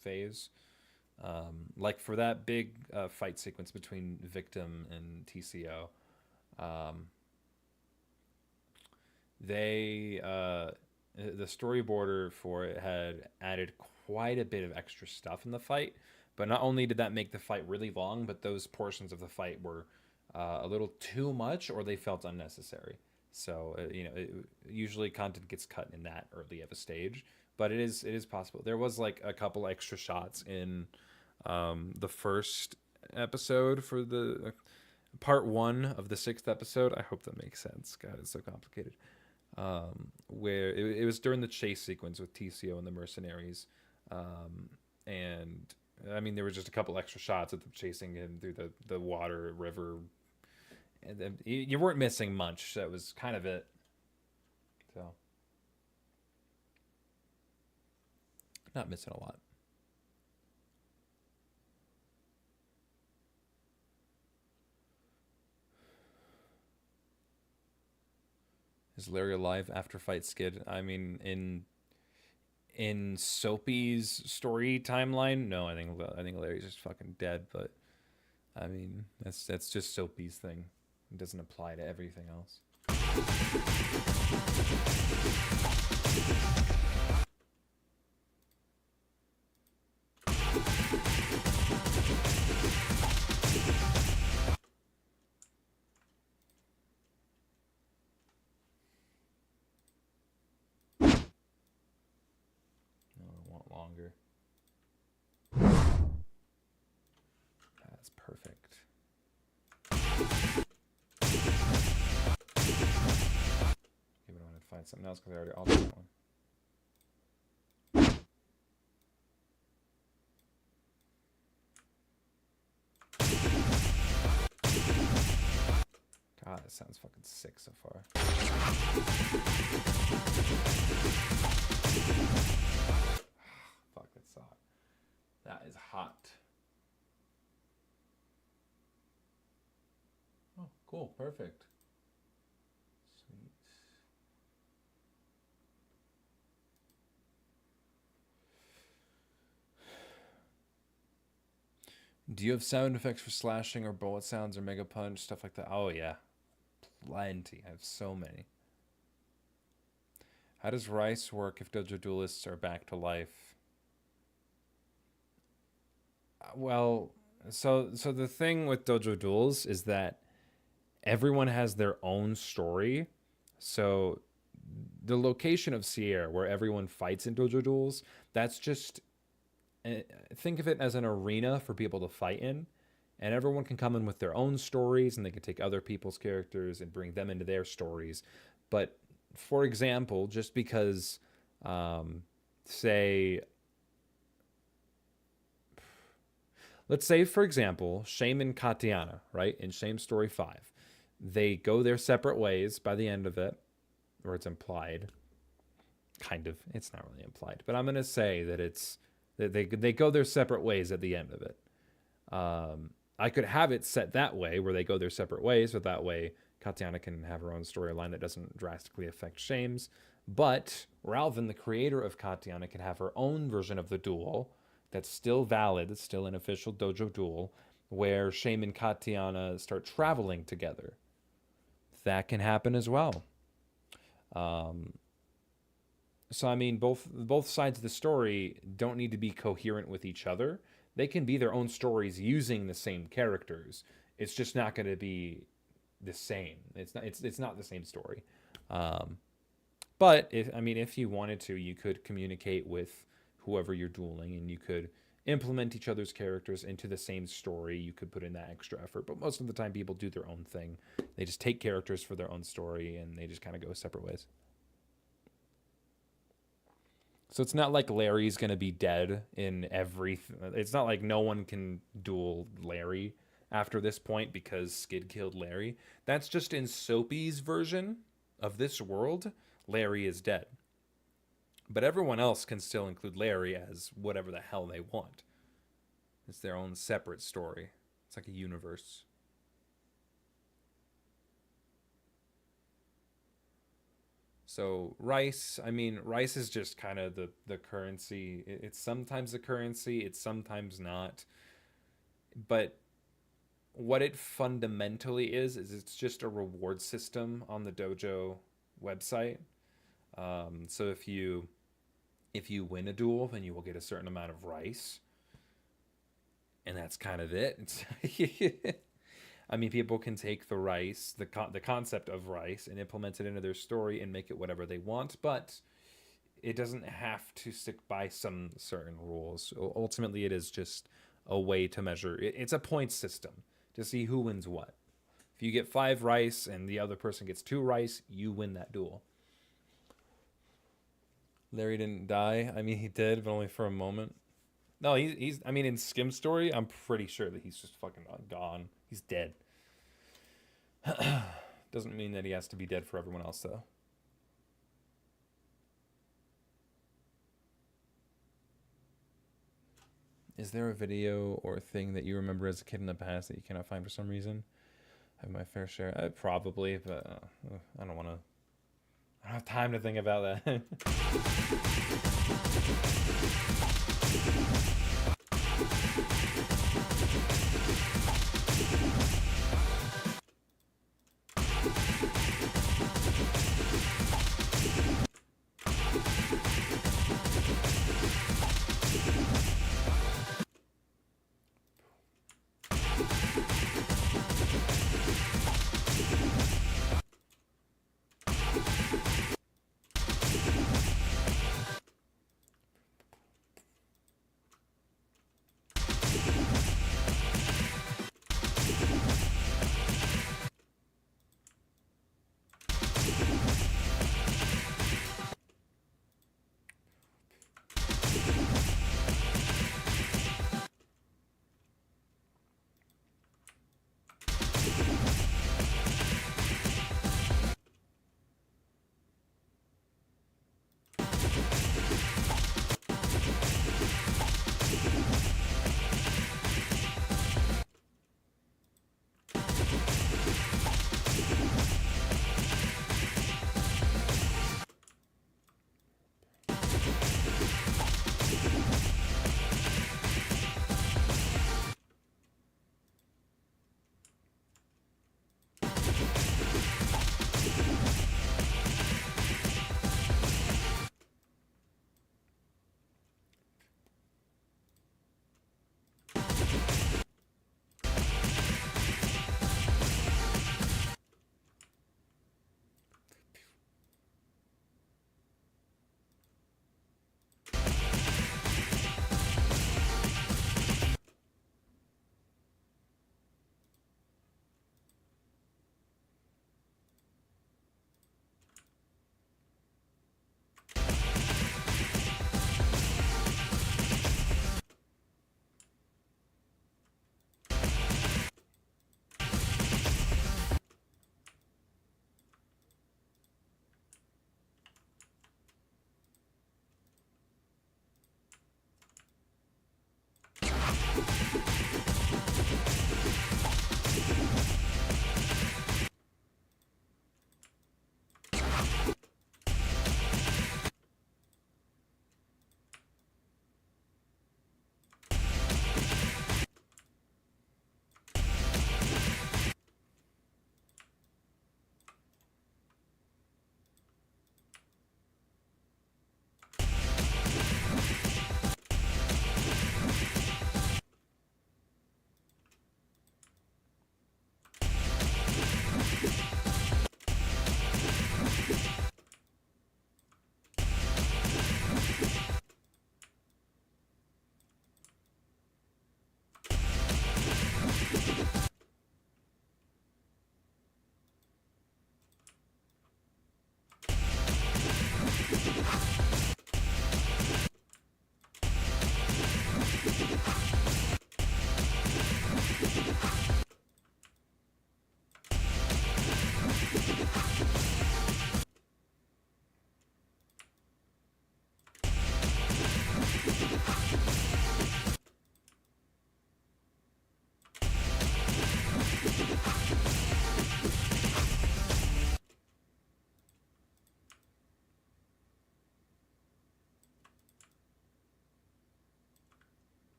phase. Like for that big fight sequence between Victim and TCO, um, they the storyboarder for it had added quite a bit of extra stuff in the fight. But not only did that make the fight really long, but those portions of the fight were a little too much, or they felt unnecessary. So usually content gets cut in that early of a stage, but it is possible. There was like a couple extra shots in the first episode for the part one of the sixth episode. I hope that makes sense. God, it's so complicated. Where it was during the chase sequence with TCO and the mercenaries, and I mean there were just a couple extra shots of them chasing him through the water river, and then you weren't missing much. That was kind of it. So not missing a lot. Is Larry alive after fight skid? I mean, in Soapy's story timeline, no, I think Larry's just fucking dead. But I mean, that's just Soapy's thing. It doesn't apply to everything else. No, I want longer. That's perfect. Give it a minute to find something else because I already altered that one. God, that sounds fucking sick so far. Fuck, that's hot. That is hot. Oh, cool, perfect. Sweet. Do you have sound effects for slashing or bullet sounds or mega punch, stuff like that? Oh, yeah. Plenty. I have so many. How does Rice work if Dojo Duelists are back to life? Well, so the thing with Dojo Duels is that everyone has their own story. So the location of Sierra, where everyone fights in Dojo Duels, that's just think of it as an arena for people to fight in, and everyone can come in with their own stories, and they can take other people's characters and bring them into their stories. But for example, just because, say, let's say for example, Shame and Katiana, right, in Shame Story 5, they go their separate ways by the end of it, or it's implied. Kind of, it's not really implied, but I'm gonna say that it's that they go their separate ways at the end of it. I could have it set that way, where they go their separate ways, but that way Katiana can have her own storyline that doesn't drastically affect Shame's. But Ralvin, the creator of Katiana, can have her own version of the duel that's still valid, it's still an official dojo duel, where Shame and Katiana start traveling together. That can happen as well. So I mean, both sides of the story don't need to be coherent with each other. They can be their own stories using the same characters. It's just not going to be the same. It's not the same story. Um, but if you wanted to, you could communicate with whoever you're dueling, and you could implement each other's characters into the same story. You could put in that extra effort, but most of the time, people do their own thing. They just take characters for their own story, and they just kind of go separate ways. So it's not like Larry's gonna be dead in every. It's not like no one can duel Larry after this point because Skid killed Larry. That's just in Soapy's version of this world. Larry is dead, but everyone else can still include Larry as whatever the hell they want. It's their own separate story. It's like a universe. So rice, rice is just kind of the currency. It's sometimes the currency, it's sometimes not. But what it fundamentally is it's just a reward system on the dojo website. So if you win a duel, then you will get a certain amount of rice, and that's kind of it. People can take the rice, the concept of rice, and implement it into their story and make it whatever they want, but it doesn't have to stick by some certain rules. Ultimately, it is just a way to measure. It's a point system to see who wins what. If you get 5 rice and the other person gets 2 rice, you win that duel. Larry didn't die. He did, but only for a moment. No, he's. In Skim Story, I'm pretty sure that he's just fucking gone. He's dead. Doesn't mean that he has to be dead for everyone else, though. Is there a video or thing that you remember as a kid in the past that you cannot find for some reason? I have my fair share. Probably, but I don't want to. I don't have time to think about that.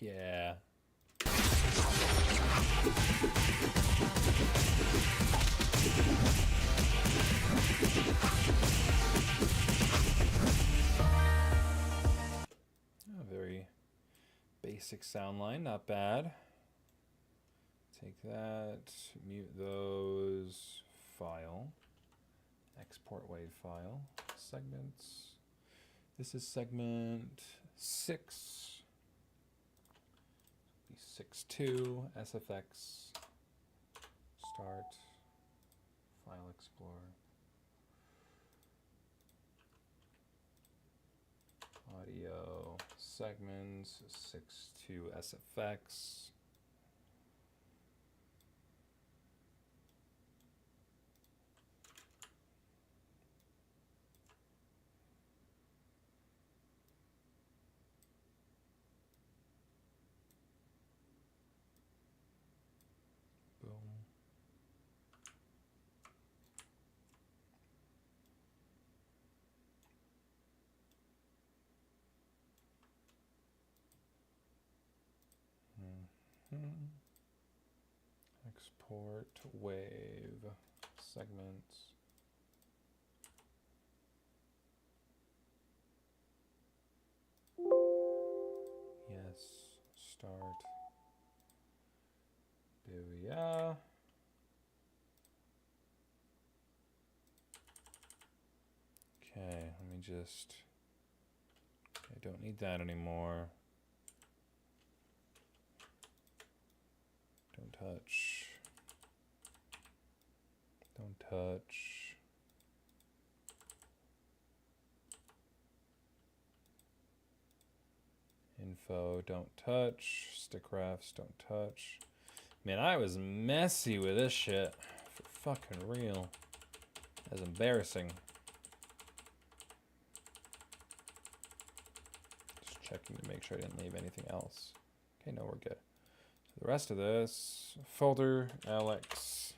Yeah. A very basic sound line, not bad. Take that, mute those, file, export wave file, segments. This is segment 6. 6.2, SFX, start, file explorer, audio, segments, 6.2 SFX. Boom. Export wave segments. Yes, start. Booyah. Okay, let me just. I don't need that anymore. Don't touch. Don't touch. Info, don't touch. Stick refs, don't touch. Man, I was messy with this shit. For fucking real. That's embarrassing. Just checking to make sure I didn't leave anything else. Okay, no, we're good. So the rest of this, folder, Alex.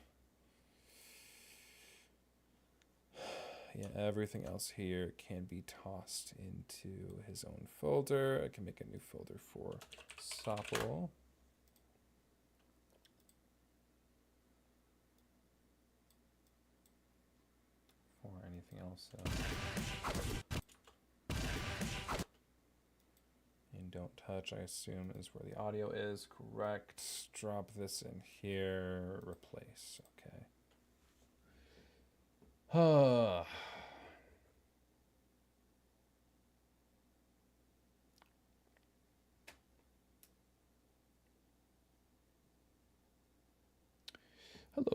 Yeah, everything else here can be tossed into his own folder. I can make a new folder for Sopple. For anything else. And don't touch, I assume, is where the audio is. Correct. Drop this in here. Replace. Okay. Hello,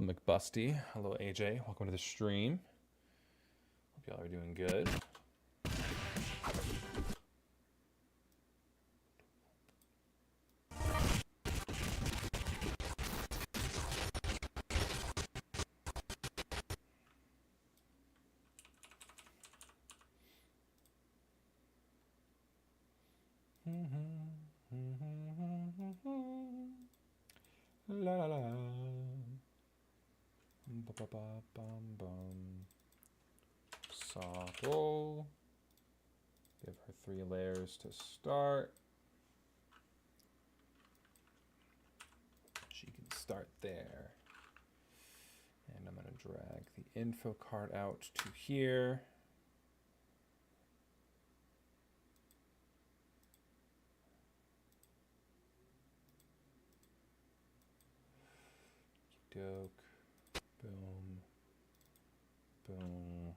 McBusty. Hello, AJ. Welcome to the stream. Hope y'all are doing good. La la la. Ba ba ba bum bum. Sopple. Give her 3 layers to start. She can start there. And I'm going to drag the info card out to here. Doke. Boom. Boom.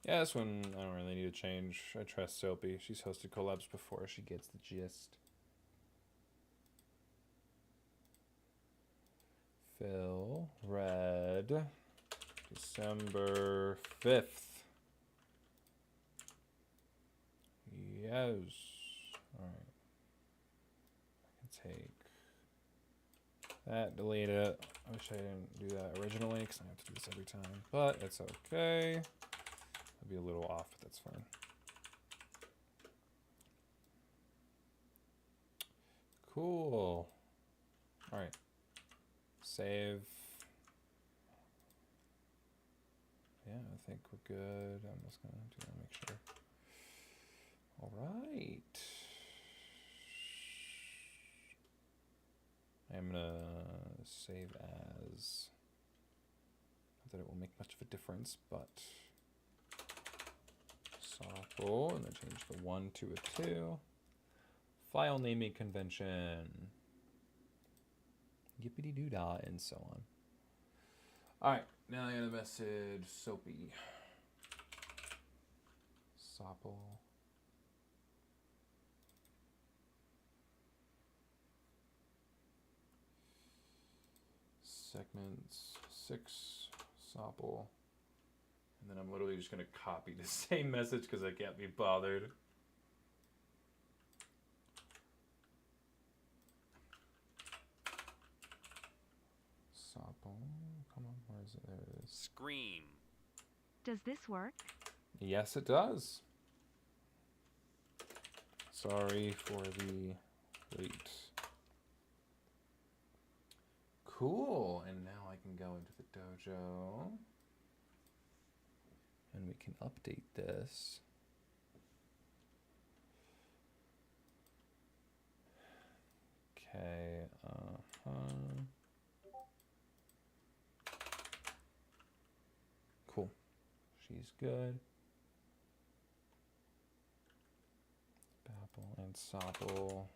Yeah, this one I don't really need to change. I trust Soapy. She's hosted collabs before. She gets the gist. Fill. Red. December 5th. Yes. Alright. I can take that, delete it. I wish I didn't do that originally because I have to do this every time. But it's okay. I'll be a little off, but that's fine. Cool. All right. Save. Yeah, I think we're good. I'm just gonna make sure. All right. I'm gonna save as. Not that it will make much of a difference, but sample, and then change the 1 to a 2. File naming convention. Yippity doo dah, and so on. All right, now I got a message. Soapy. Sopple. Segments 6. Sopple. And then I'm literally just gonna copy the same message because I can't be bothered. Sopple. Come on, where is it? There it is. Scream. Does this work? Yes, it does. Sorry for the wait. Cool. And now I can go into the dojo. And we can update this. Okay. Cool. She's good. Babble and Sopple.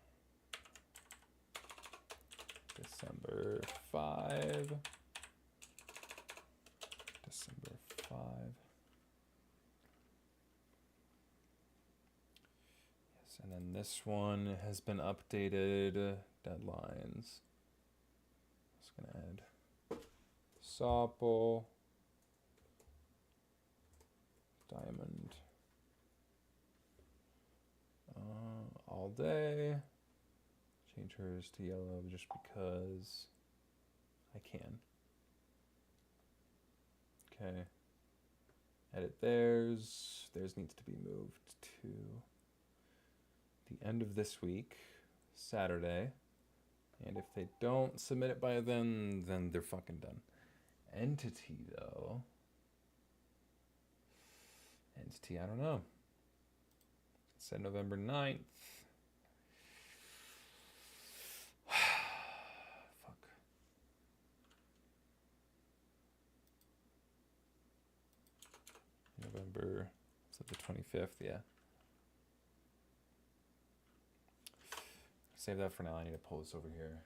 December 5. December 5. Yes, and then this one has been updated. Deadlines. Just gonna add Sopple. Diamond. All day. Change hers to yellow just because I can. Okay. Edit theirs. Theirs needs to be moved to the end of this week, Saturday. And if they don't submit it by then they're fucking done. Entity, though. Entity, I don't know. It said November 9th. Fuck. November, is it the 25th? Yeah. Save that for now. I need to pull this over here.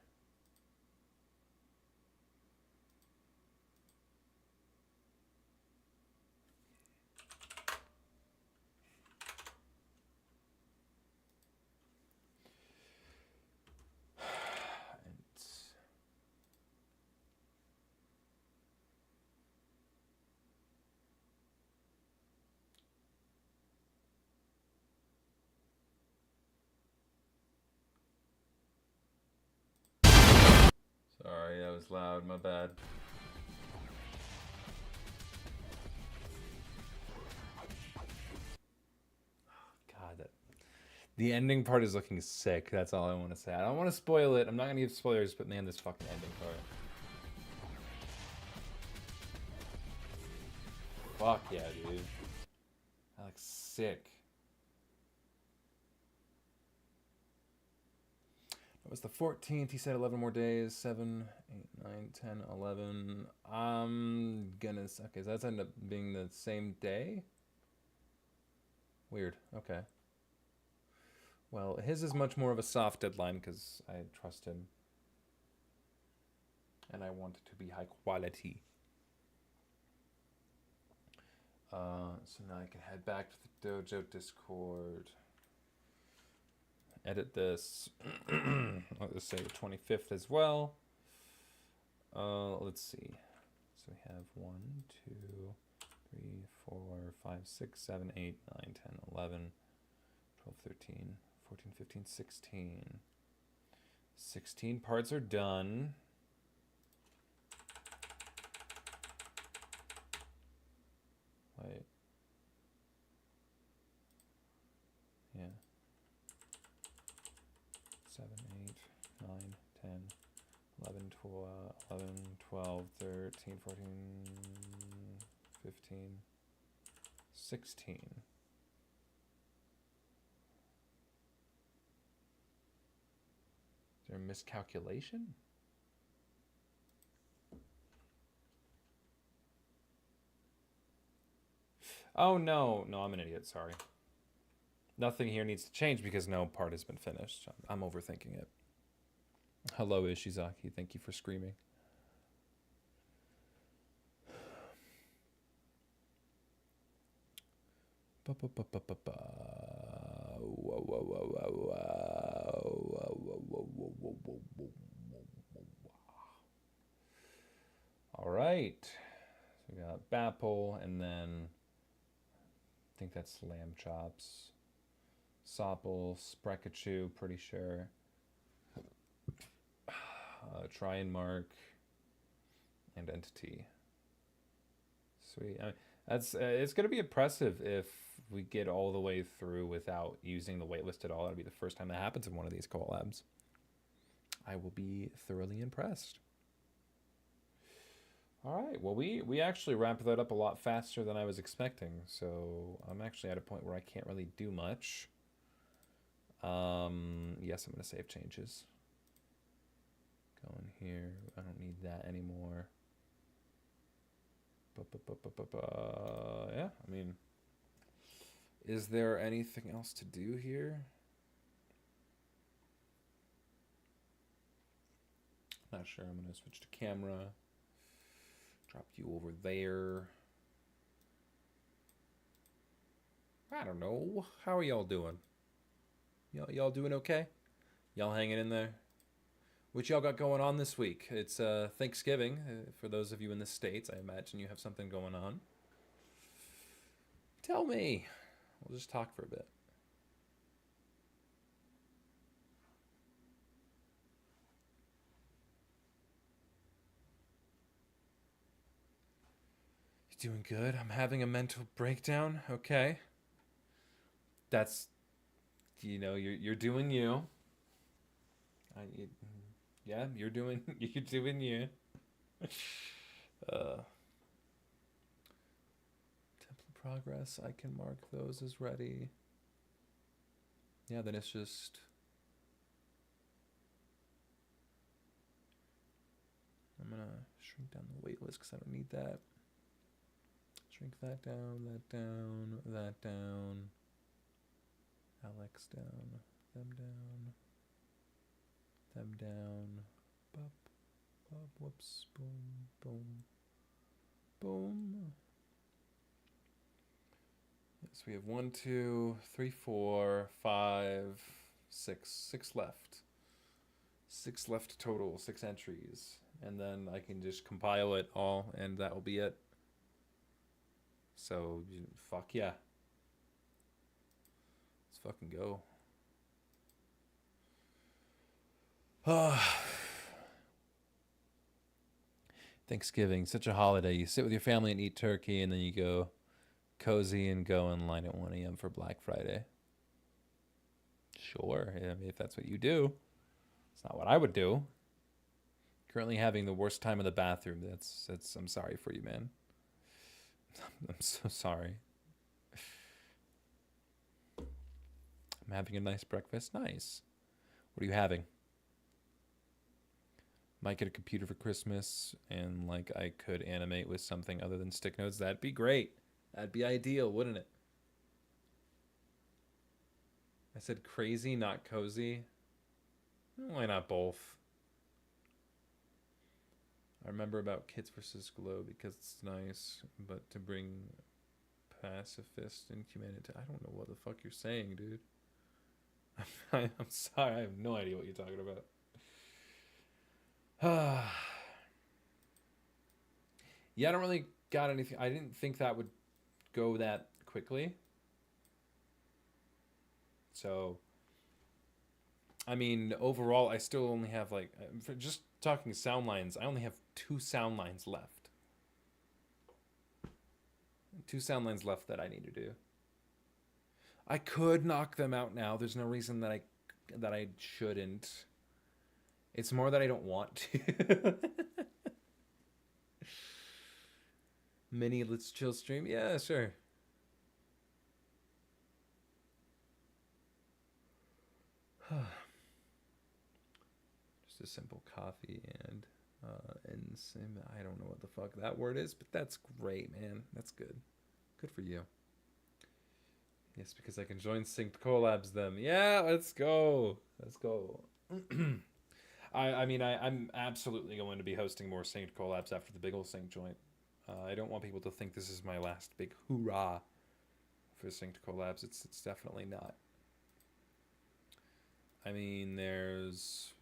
Sorry, that was loud, my bad. God, the ending part is looking sick. That's all I want to say. I don't want to spoil it. I'm not going to give spoilers, but man, this fucking ending part. Fuck yeah, dude. That looks sick. It was the 14th. He said 11 more days. 7, 8, 9, 10, 11. I'm gonna. Okay, so that's end up being the same day? Weird. Okay. Well, his is much more of a soft deadline because I trust him. And I want it to be high quality. So now I can head back to the dojo Discord. Edit this. I'll just say 25th as well. Let's see. So we have 1, 2, 3, 4, 5, 6, 7, 8, 9, 10, 11, 12, 13, 14, 15, 16. 16 parts are done. Wait. Yeah. 7, 8. 9, 10, 11, 12, 13, 14, 15, 16. Is there a miscalculation? Oh, no. No, I'm an idiot. Sorry. Nothing here needs to change because no part has been finished. I'm overthinking it. Hello, Ishizaki. Thank you for screaming. All right. So we got Bapple, and then I think that's lamb chops. Sopple, Sprekachu, pretty sure. Try and mark, and entity. Sweet. I mean, that's it's gonna be impressive if we get all the way through without using the waitlist at all. That'll be the first time that happens in one of these collabs. I will be thoroughly impressed. All right. Well, we actually wrapped that up a lot faster than I was expecting. So I'm actually at a point where I can't really do much. Yes, I'm gonna save changes. Go in here. I don't need that anymore. Yeah, I mean, is there anything else to do here? Not sure. I'm gonna switch to camera. Drop you over there. I don't know. How are y'all doing? Y'all doing okay? Y'all hanging in there? What y'all got going on this week? It's Thanksgiving. For those of you in the States, I imagine you have something going on. Tell me. We'll just talk for a bit. You doing good? I'm having a mental breakdown. Okay. That's, you're doing you. Yeah, you're doing you. Template progress. I can mark those as ready. Yeah, then it's just. I'm gonna shrink down the wait list because I don't need that. Shrink that down, that down, that down. Alex down, them down. Them down. Bop, bop, whoops, boom, boom, boom. Yes, we have 1, 2, 3, 4, 5, 6. 6 left. 6 left total, 6 entries. And then I can just compile it all, and that will be it. So, fuck yeah. Let's fucking go. Thanksgiving, such a holiday. You sit with your family and eat turkey, and then you go cozy and go in line at 1 a.m. for Black Friday. Sure, I mean, if that's what you do. It's not what I would do. Currently having the worst time in the bathroom. That's I'm sorry for you, man. I'm so sorry. I'm having a nice breakfast. Nice. What are you having? Might get a computer for Christmas, and like I could animate with something other than stick notes. That'd be great. That'd be ideal, wouldn't it? I said crazy, not cozy. Why not both? I remember about Kids vs. Glow because it's nice, but to bring pacifist and humanity, I don't know what the fuck you're saying, dude. I'm sorry, I have no idea what you're talking about. Yeah, I don't really got anything. I didn't think that would go that quickly. So, I mean, overall, I still only have like, for just talking Soundlines, I only have 2 Soundlines left. 2 Soundlines left that I need to do. I could knock them out now. There's no reason that I shouldn't. It's more that I don't want to. Mini Let's Chill stream? Yeah, sure. Just a simple coffee and some, I don't know what the fuck that word is, but that's great, man. That's good. Good for you. Yes, because I can join synced collabs them. Yeah, let's go. Let's go. I'm absolutely going to be hosting more synced collabs after the big ol' sync joint. I don't want people to think this is my last big hoorah for synced collabs. It's definitely not. I mean, there's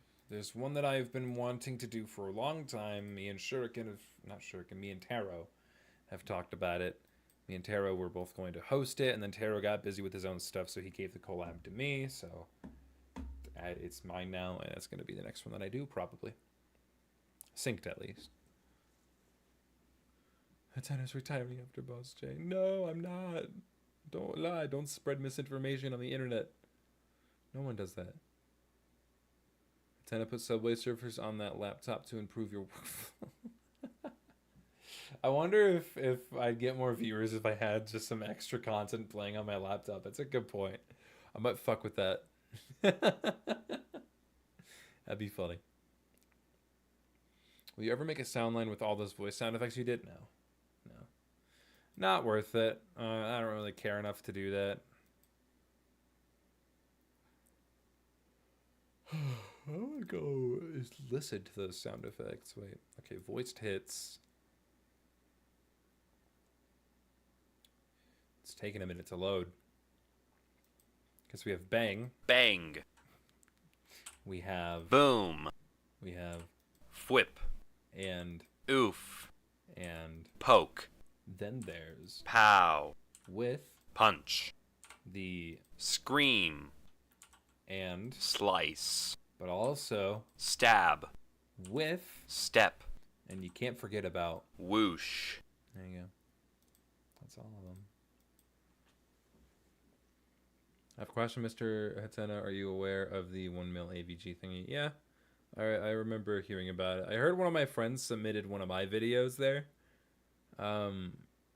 one that I've been wanting to do for a long time. Me and me and Taro have talked about it. Me and Taro were both going to host it, and then Taro got busy with his own stuff, so he gave the collab to me. So it's mine now, and that's going to be the next one that I do, probably. Synced, at least. Hatana's retiring after Boss J. No, I'm not. Don't lie. Don't spread misinformation on the internet. No one does that. Hatana put Subway Surfers on that laptop to improve your workflow. I wonder if I'd get more viewers if I had just some extra content playing on my laptop. That's a good point. I might fuck with that. That'd be funny. Will you ever make a Soundline with all those voice sound effects you did? No. Not worth it. I don't really care enough to do that. I want to go listen to those sound effects. Wait. Okay, voiced hits. It's taking a minute to load. Because we have bang. Bang. We have boom. We have whip. And oof. And poke. Then there's pow. With punch. The scream. And slice. But also stab. With step. And you can't forget about whoosh. There you go. That's all of them. I have a question, Mr. Hatena. Are you aware of the 1 mil AVG thingy? Yeah. I remember hearing about it. I heard one of my friends submitted one of my videos there.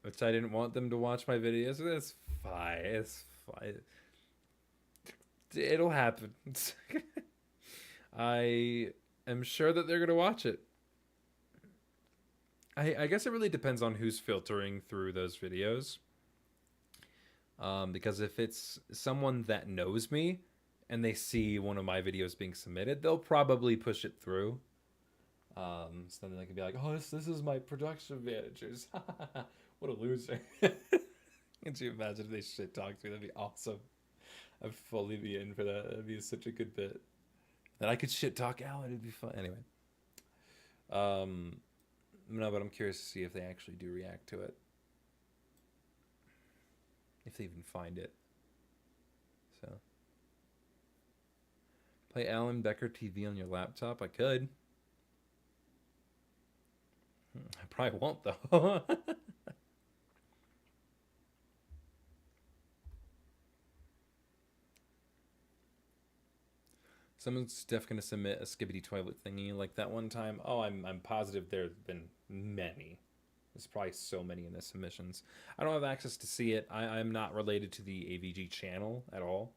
Which I didn't want them to watch my videos. That's fine. It's fine. It'll happen. I am sure that they're going to watch it. I guess it really depends on who's filtering through those videos. Because if it's someone that knows me and they see one of my videos being submitted, they'll probably push it through. So then they can be like, oh, this is my production managers. What a loser. Can you imagine if they shit talk to me? That'd be awesome. I'd fully be in for that. That'd be such a good bit. And I could shit talk Alan. It'd be fun. Anyway. No, but I'm curious to see if they actually do react to it. If they even find it. So. Play Alan Becker TV on your laptop? I could. I probably won't, though. Someone's def gonna submit a skibbity toilet thingy like that one time. Oh, I'm positive there have been many. There's probably so many in the submissions. I don't have access to see it. I'm not related to the AVG channel at all.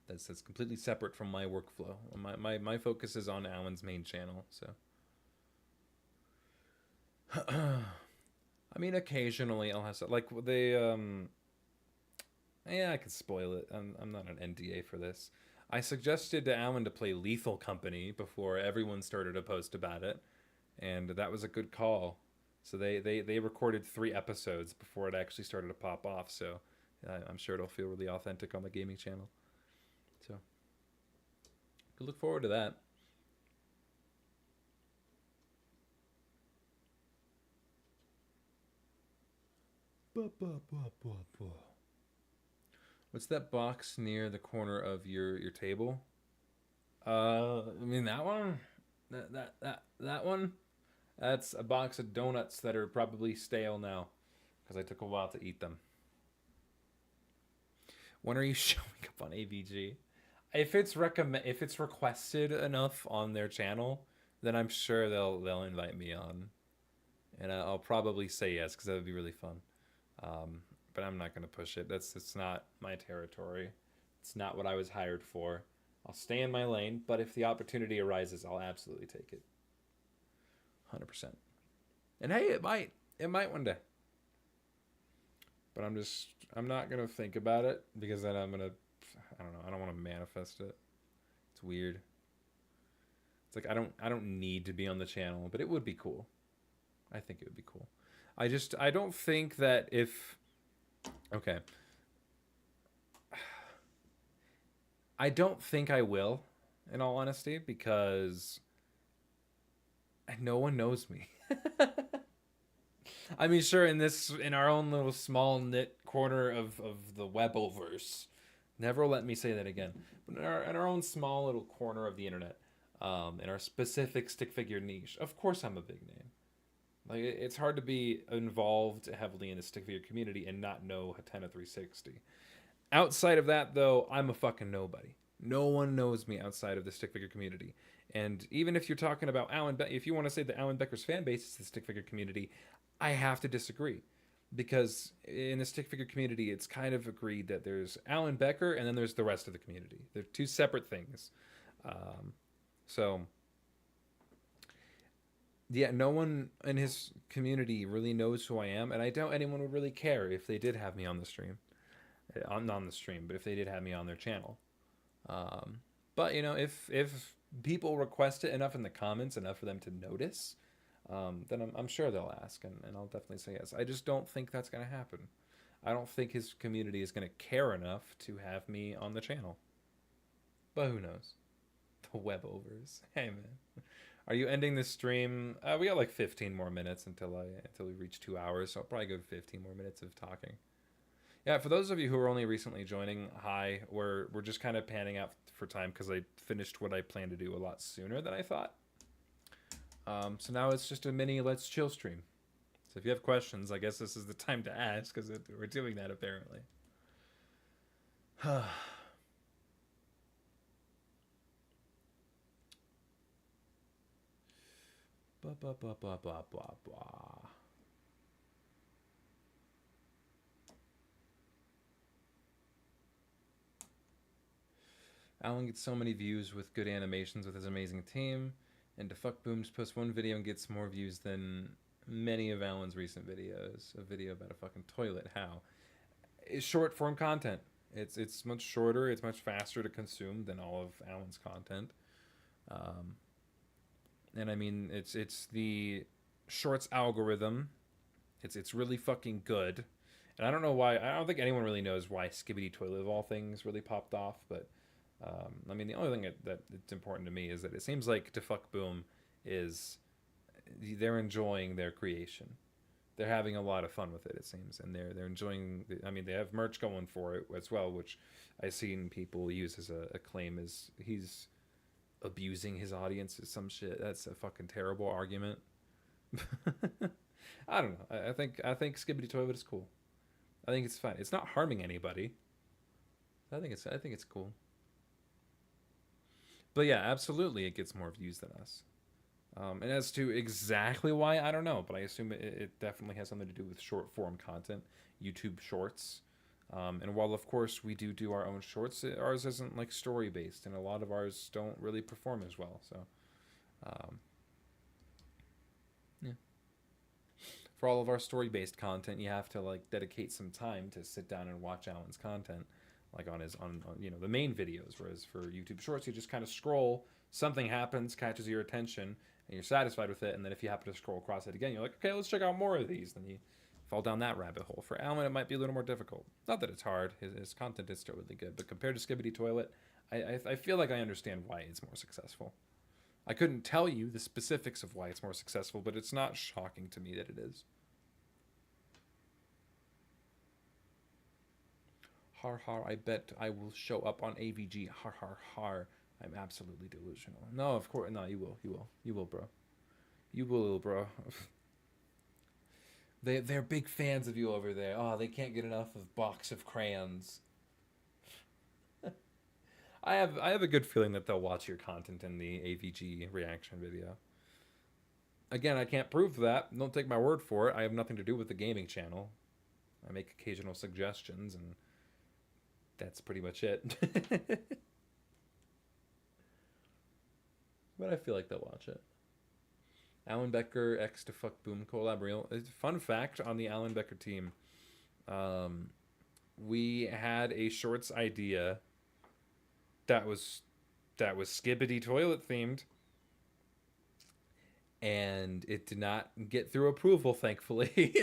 That's completely separate from my workflow. My focus is on Alan's main channel, so. I mean, occasionally I'll have stuff like they yeah, I could spoil it. I'm not an NDA for this. I suggested to Alan to play Lethal Company before everyone started to post about it, and that was a good call. So they recorded 3 episodes before it actually started to pop off. So I'm sure it'll feel really authentic on the gaming channel. So could look forward to that. What's that box near the corner of your table? I mean that one? That one? That's a box of donuts that are probably stale now because I took a while to eat them. When are you showing up on AVG? if it's requested enough on their channel, then I'm sure they'll invite me on, and I'll probably say yes because that would be really fun. But I'm not gonna push it. It's not my territory. It's not what I was hired for. I'll stay in my lane, but if the opportunity arises, I'll absolutely take it. 100%. And hey, it might one day. But I'm not gonna think about it because then I don't know, I don't want to manifest it. It's weird. It's like I don't need to be on the channel, but it would be cool. I think it would be cool. I don't think that if, okay, I don't think I will, in all honesty, because no one knows me. I mean, sure, in our own little small knit corner of the Weboverse, never let me say that again. But in our own small little corner of the internet, in our specific stick figure niche, of course I'm a big name. Like, it's hard to be involved heavily in the stick figure community and not know Hatena 360. Outside of that, though, I'm a fucking nobody. No one knows me outside of the stick figure community. And even if you're talking about if you want to say that Alan Becker's fan base is the stick figure community, I have to disagree. Because in the stick figure community, it's kind of agreed that there's Alan Becker and then there's the rest of the community. They're two separate things. So, yeah, no one in his community really knows who I am, and I doubt anyone would really care if they did have me on the stream. On the stream, but if they did have me on their channel. But, you know, if people request it enough in the comments, enough for them to notice, then I'm sure they'll ask, and I'll definitely say yes. I just don't think that's going to happen. I don't think his community is going to care enough to have me on the channel. But who knows? The Webovers. Hey, man. Are you ending the stream? We got like 15 more minutes until we reach 2 hours, so I'll probably go 15 more minutes of talking. Yeah, for those of you who are only recently joining, hi. We're just kind of panning out for time because I finished what I planned to do a lot sooner than I thought. So now it's just a mini Let's Chill stream. So if you have questions, I guess this is the time to ask because we're doing that apparently. Blah, blah, blah, blah, blah, blah, blah. Alan gets so many views with good animations with his amazing team, and To Fuck Booms posts one video and gets more views than many of Alan's recent videos. A video about a fucking toilet. How? It's short form content. It's much shorter. It's much faster to consume than all of Alan's content. And I mean, it's the shorts algorithm. It's really fucking good. And I don't know why. I don't think anyone really knows why Skibidi Toilet of all things really popped off, but. I mean, the only thing that it's important to me is that it seems like To Fuck Boom is they're enjoying their creation. They're having a lot of fun with it, it seems, and they're enjoying. I mean, they have merch going for it as well, which I've seen people use as a claim as he's abusing his audience or some shit. That's a fucking terrible argument. I don't know. I think Skibidi Toilet is cool. I think it's fun. It's not harming anybody. I think it's cool. But yeah, absolutely, it gets more views than us. And as to exactly why, I don't know, but I assume it definitely has something to do with short form content, YouTube Shorts. And while of course we do our own shorts, ours isn't like story based, and a lot of ours don't really perform as well. So, yeah. For all of our story based content, you have to like dedicate some time to sit down and watch Alan's content. Like on you know, the main videos, whereas for YouTube Shorts you just kind of scroll, something happens, catches your attention, and you're satisfied with it, and then if you happen to scroll across it again, you're like, okay, let's check out more of these. Then you fall down that rabbit hole. For Alan, it might be a little more difficult. Not that it's hard; his content is still really good, but compared to Skibidi Toilet, I feel like I understand why it's more successful. I couldn't tell you the specifics of why it's more successful, but it's not shocking to me that it is. Har har, I bet I will show up on AVG. Har har har. I'm absolutely delusional. No, of course. No, you will. You will. You will, bro. You will, bro. They're big fans of you over there. Oh, they can't get enough of Box of Crayons. I have a good feeling that they'll watch your content in the AVG reaction video. Again, I can't prove that. Don't take my word for it. I have nothing to do with the gaming channel. I make occasional suggestions, and that's pretty much it. But I feel like they'll watch it. Alan Becker X to Fuck Boom collab real. Fun fact on the Alan Becker team. We had a shorts idea that was Skibbity toilet themed, and it did not get through approval, thankfully.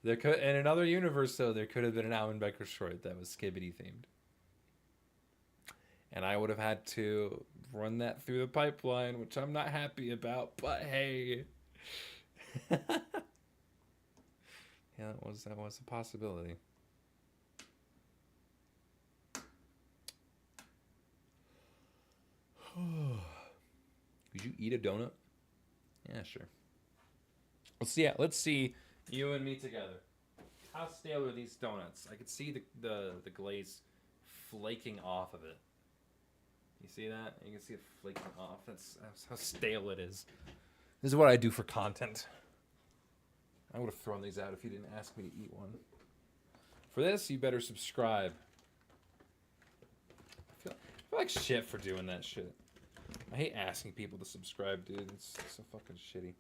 There could, in another universe though, there could have been an Alan Becker short that was Skibbity themed, and I would have had to run that through the pipeline, which I'm not happy about. But hey, yeah, that was a possibility. Would you eat a donut? Yeah, sure. Let's see you and me together. How stale are these donuts? I could see the glaze flaking off of it. You see that? You can see it flaking off. That's how stale it is. This is what I do for content. I would have thrown these out if you didn't ask me to eat one. For this, you better subscribe. I feel like shit for doing that shit. I hate asking people to subscribe, dude. It's so fucking shitty.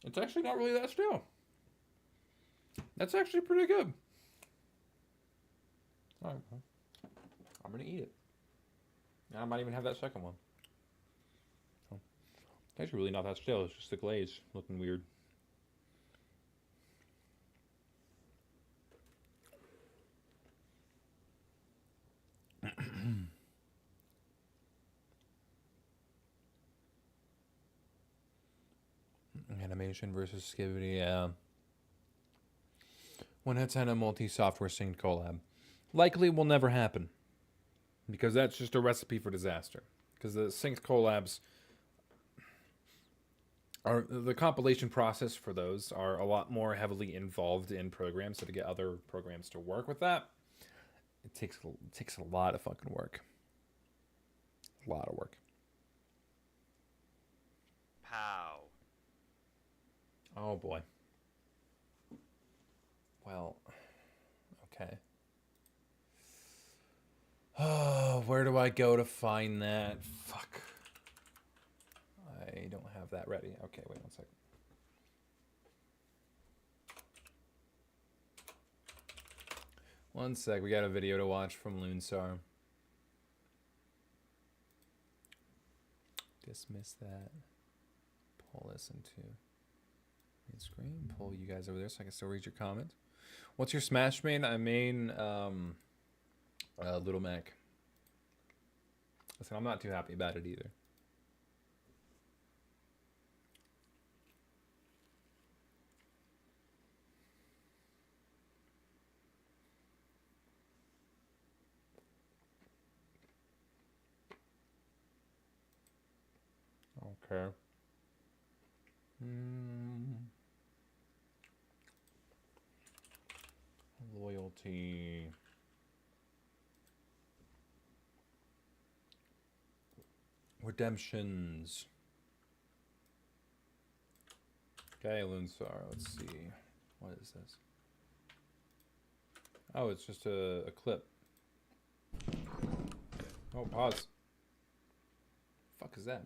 It's actually not really that stale. That's actually pretty good. Alright, well, I'm gonna eat it. And I might even have that second one. So, it's actually really not that stale. It's just the glaze looking weird. Animation versus Skivity, yeah. One Hetsana multi-software synced collab. Likely will never happen. Because that's just a recipe for disaster. Because the synced collabs are... The compilation process for those are a lot more heavily involved in programs. So to get other programs to work with that, it takes a lot of fucking work. A lot of work. Pow. Oh boy. Well, okay. Oh, where do I go to find that? Fuck. I don't have that ready. Okay, wait 1 second. One sec, we got a video to watch from Loonsar. Dismiss that. Pull this into main screen. Pull you guys over there so I can still read your comments. What's your Smash main? I main Little Mac. Listen, I'm not too happy about it either. Okay. Loyalty. Redemptions. Okay, Loonsar. Let's see. What is this? Oh, it's just a clip. Oh, pause. Fuck is that?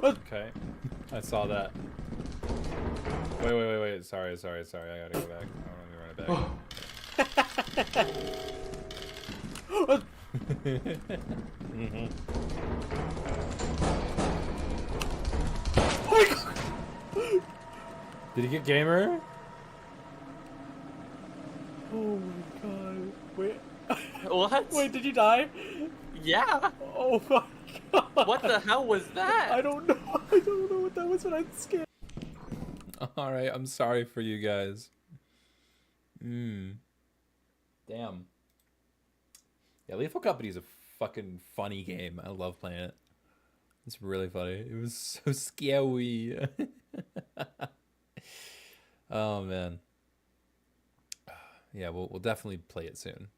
Okay, I saw that. Wait. Sorry. I gotta go back. I want to run it back. Oh my god! Did he get gamer? Oh my god! Wait. What? Wait, did you die? Yeah. Oh my god! What the hell was that? I don't know. I don't know what that was, but I'm scared. Alright, I'm sorry for you guys. Damn. Yeah, Lethal Company is a fucking funny game. I love playing it. It's really funny. It was so scary. Oh man. Yeah, we'll definitely play it soon.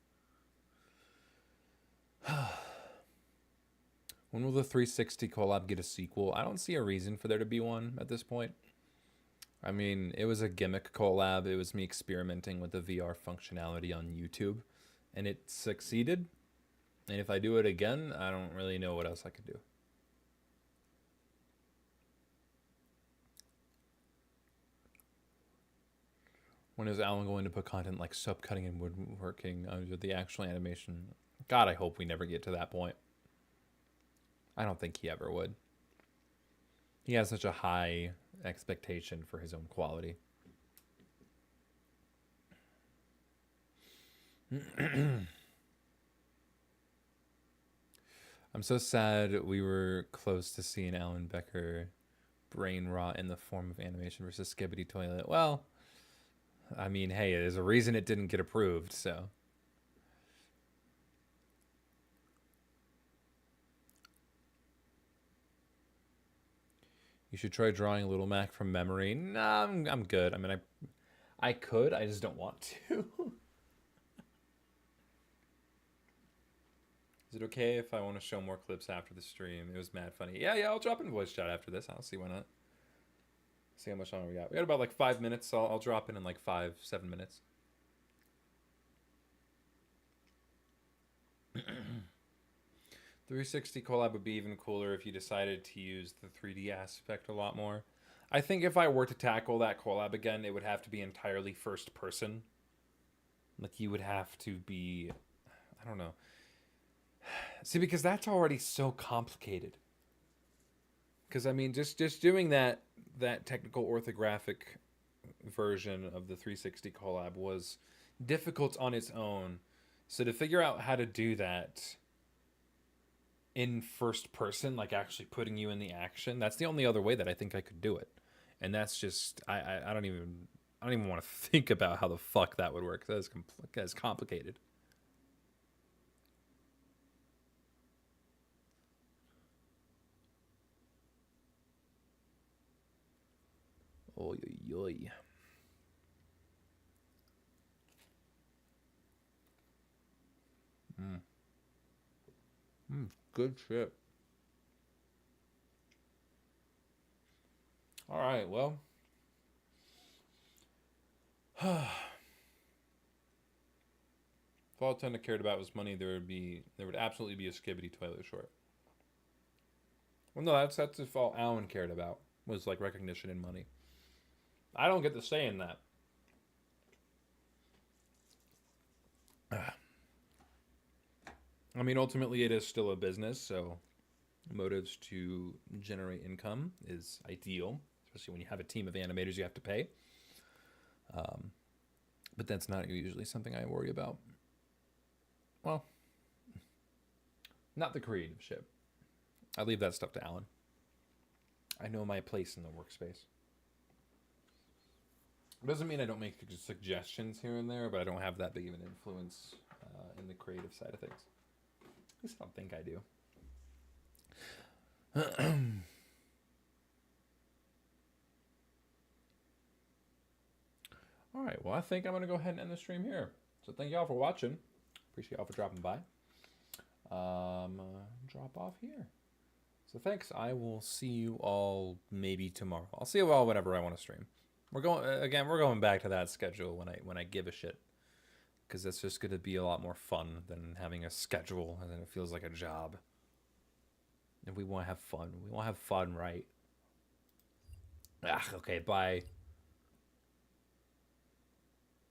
When will the 360 collab get a sequel? I don't see a reason for there to be one at this point. I mean, it was a gimmick collab. It was me experimenting with the VR functionality on YouTube, and it succeeded. And if I do it again, I don't really know what else I could do. When is Alan going to put content like subcutting and woodworking under the actual animation? God, I hope we never get to that point. I don't think he ever would. He has such a high expectation for his own quality. I'm so sad we were close to seeing Alan Becker brain rot in the form of animation versus Skibbity Toilet. Well, I mean, hey, there's a reason it didn't get approved, so. You should try drawing Little Mac from memory. Nah, I'm good. I mean, I could. I just don't want to. Is it okay if I want to show more clips after the stream? It was mad funny. Yeah, I'll drop in voice chat after this. I'll see why not. See how much longer we got. We got about like 5 minutes, so I'll drop in like 5-7 minutes. 360 collab would be even cooler if you decided to use the 3D aspect a lot more. I think if I were to tackle that collab again, it would have to be entirely first person. Like, you would have to be... I don't know. See, because that's already so complicated. Because, I mean, just doing that technical orthographic version of the 360 collab was difficult on its own. So to figure out how to do that in first person, like actually putting you in the action, that's the only other way that I think I could do it. And that's just, I don't even want to think about how the fuck that would work. That is complicated. Oy, oy, oy. Good shit. All right, well. If all Tenda cared about was money, there would absolutely be a Skibbity Toilet short. Well, no, that's if all Alan cared about was like recognition and money. I don't get to say in that. I mean, ultimately, it is still a business, so motives to generate income is ideal, especially when you have a team of animators you have to pay. But that's not usually something I worry about. Well, not the creative shit. I leave that stuff to Alan. I know my place in the workspace. It doesn't mean I don't make suggestions here and there, but I don't have that big of an influence in the creative side of things. At least I don't think I do. All right, well, I think I'm going to go ahead and end the stream here. So thank y'all for watching. Appreciate y'all for dropping by. Drop off here. So thanks. I will see you all maybe tomorrow. I'll see you all whenever I want to stream. We're going back to that schedule when I give a shit. Because that's just going to be a lot more fun than having a schedule, and then it feels like a job. And we want to have fun. We want to have fun, right? Okay, bye.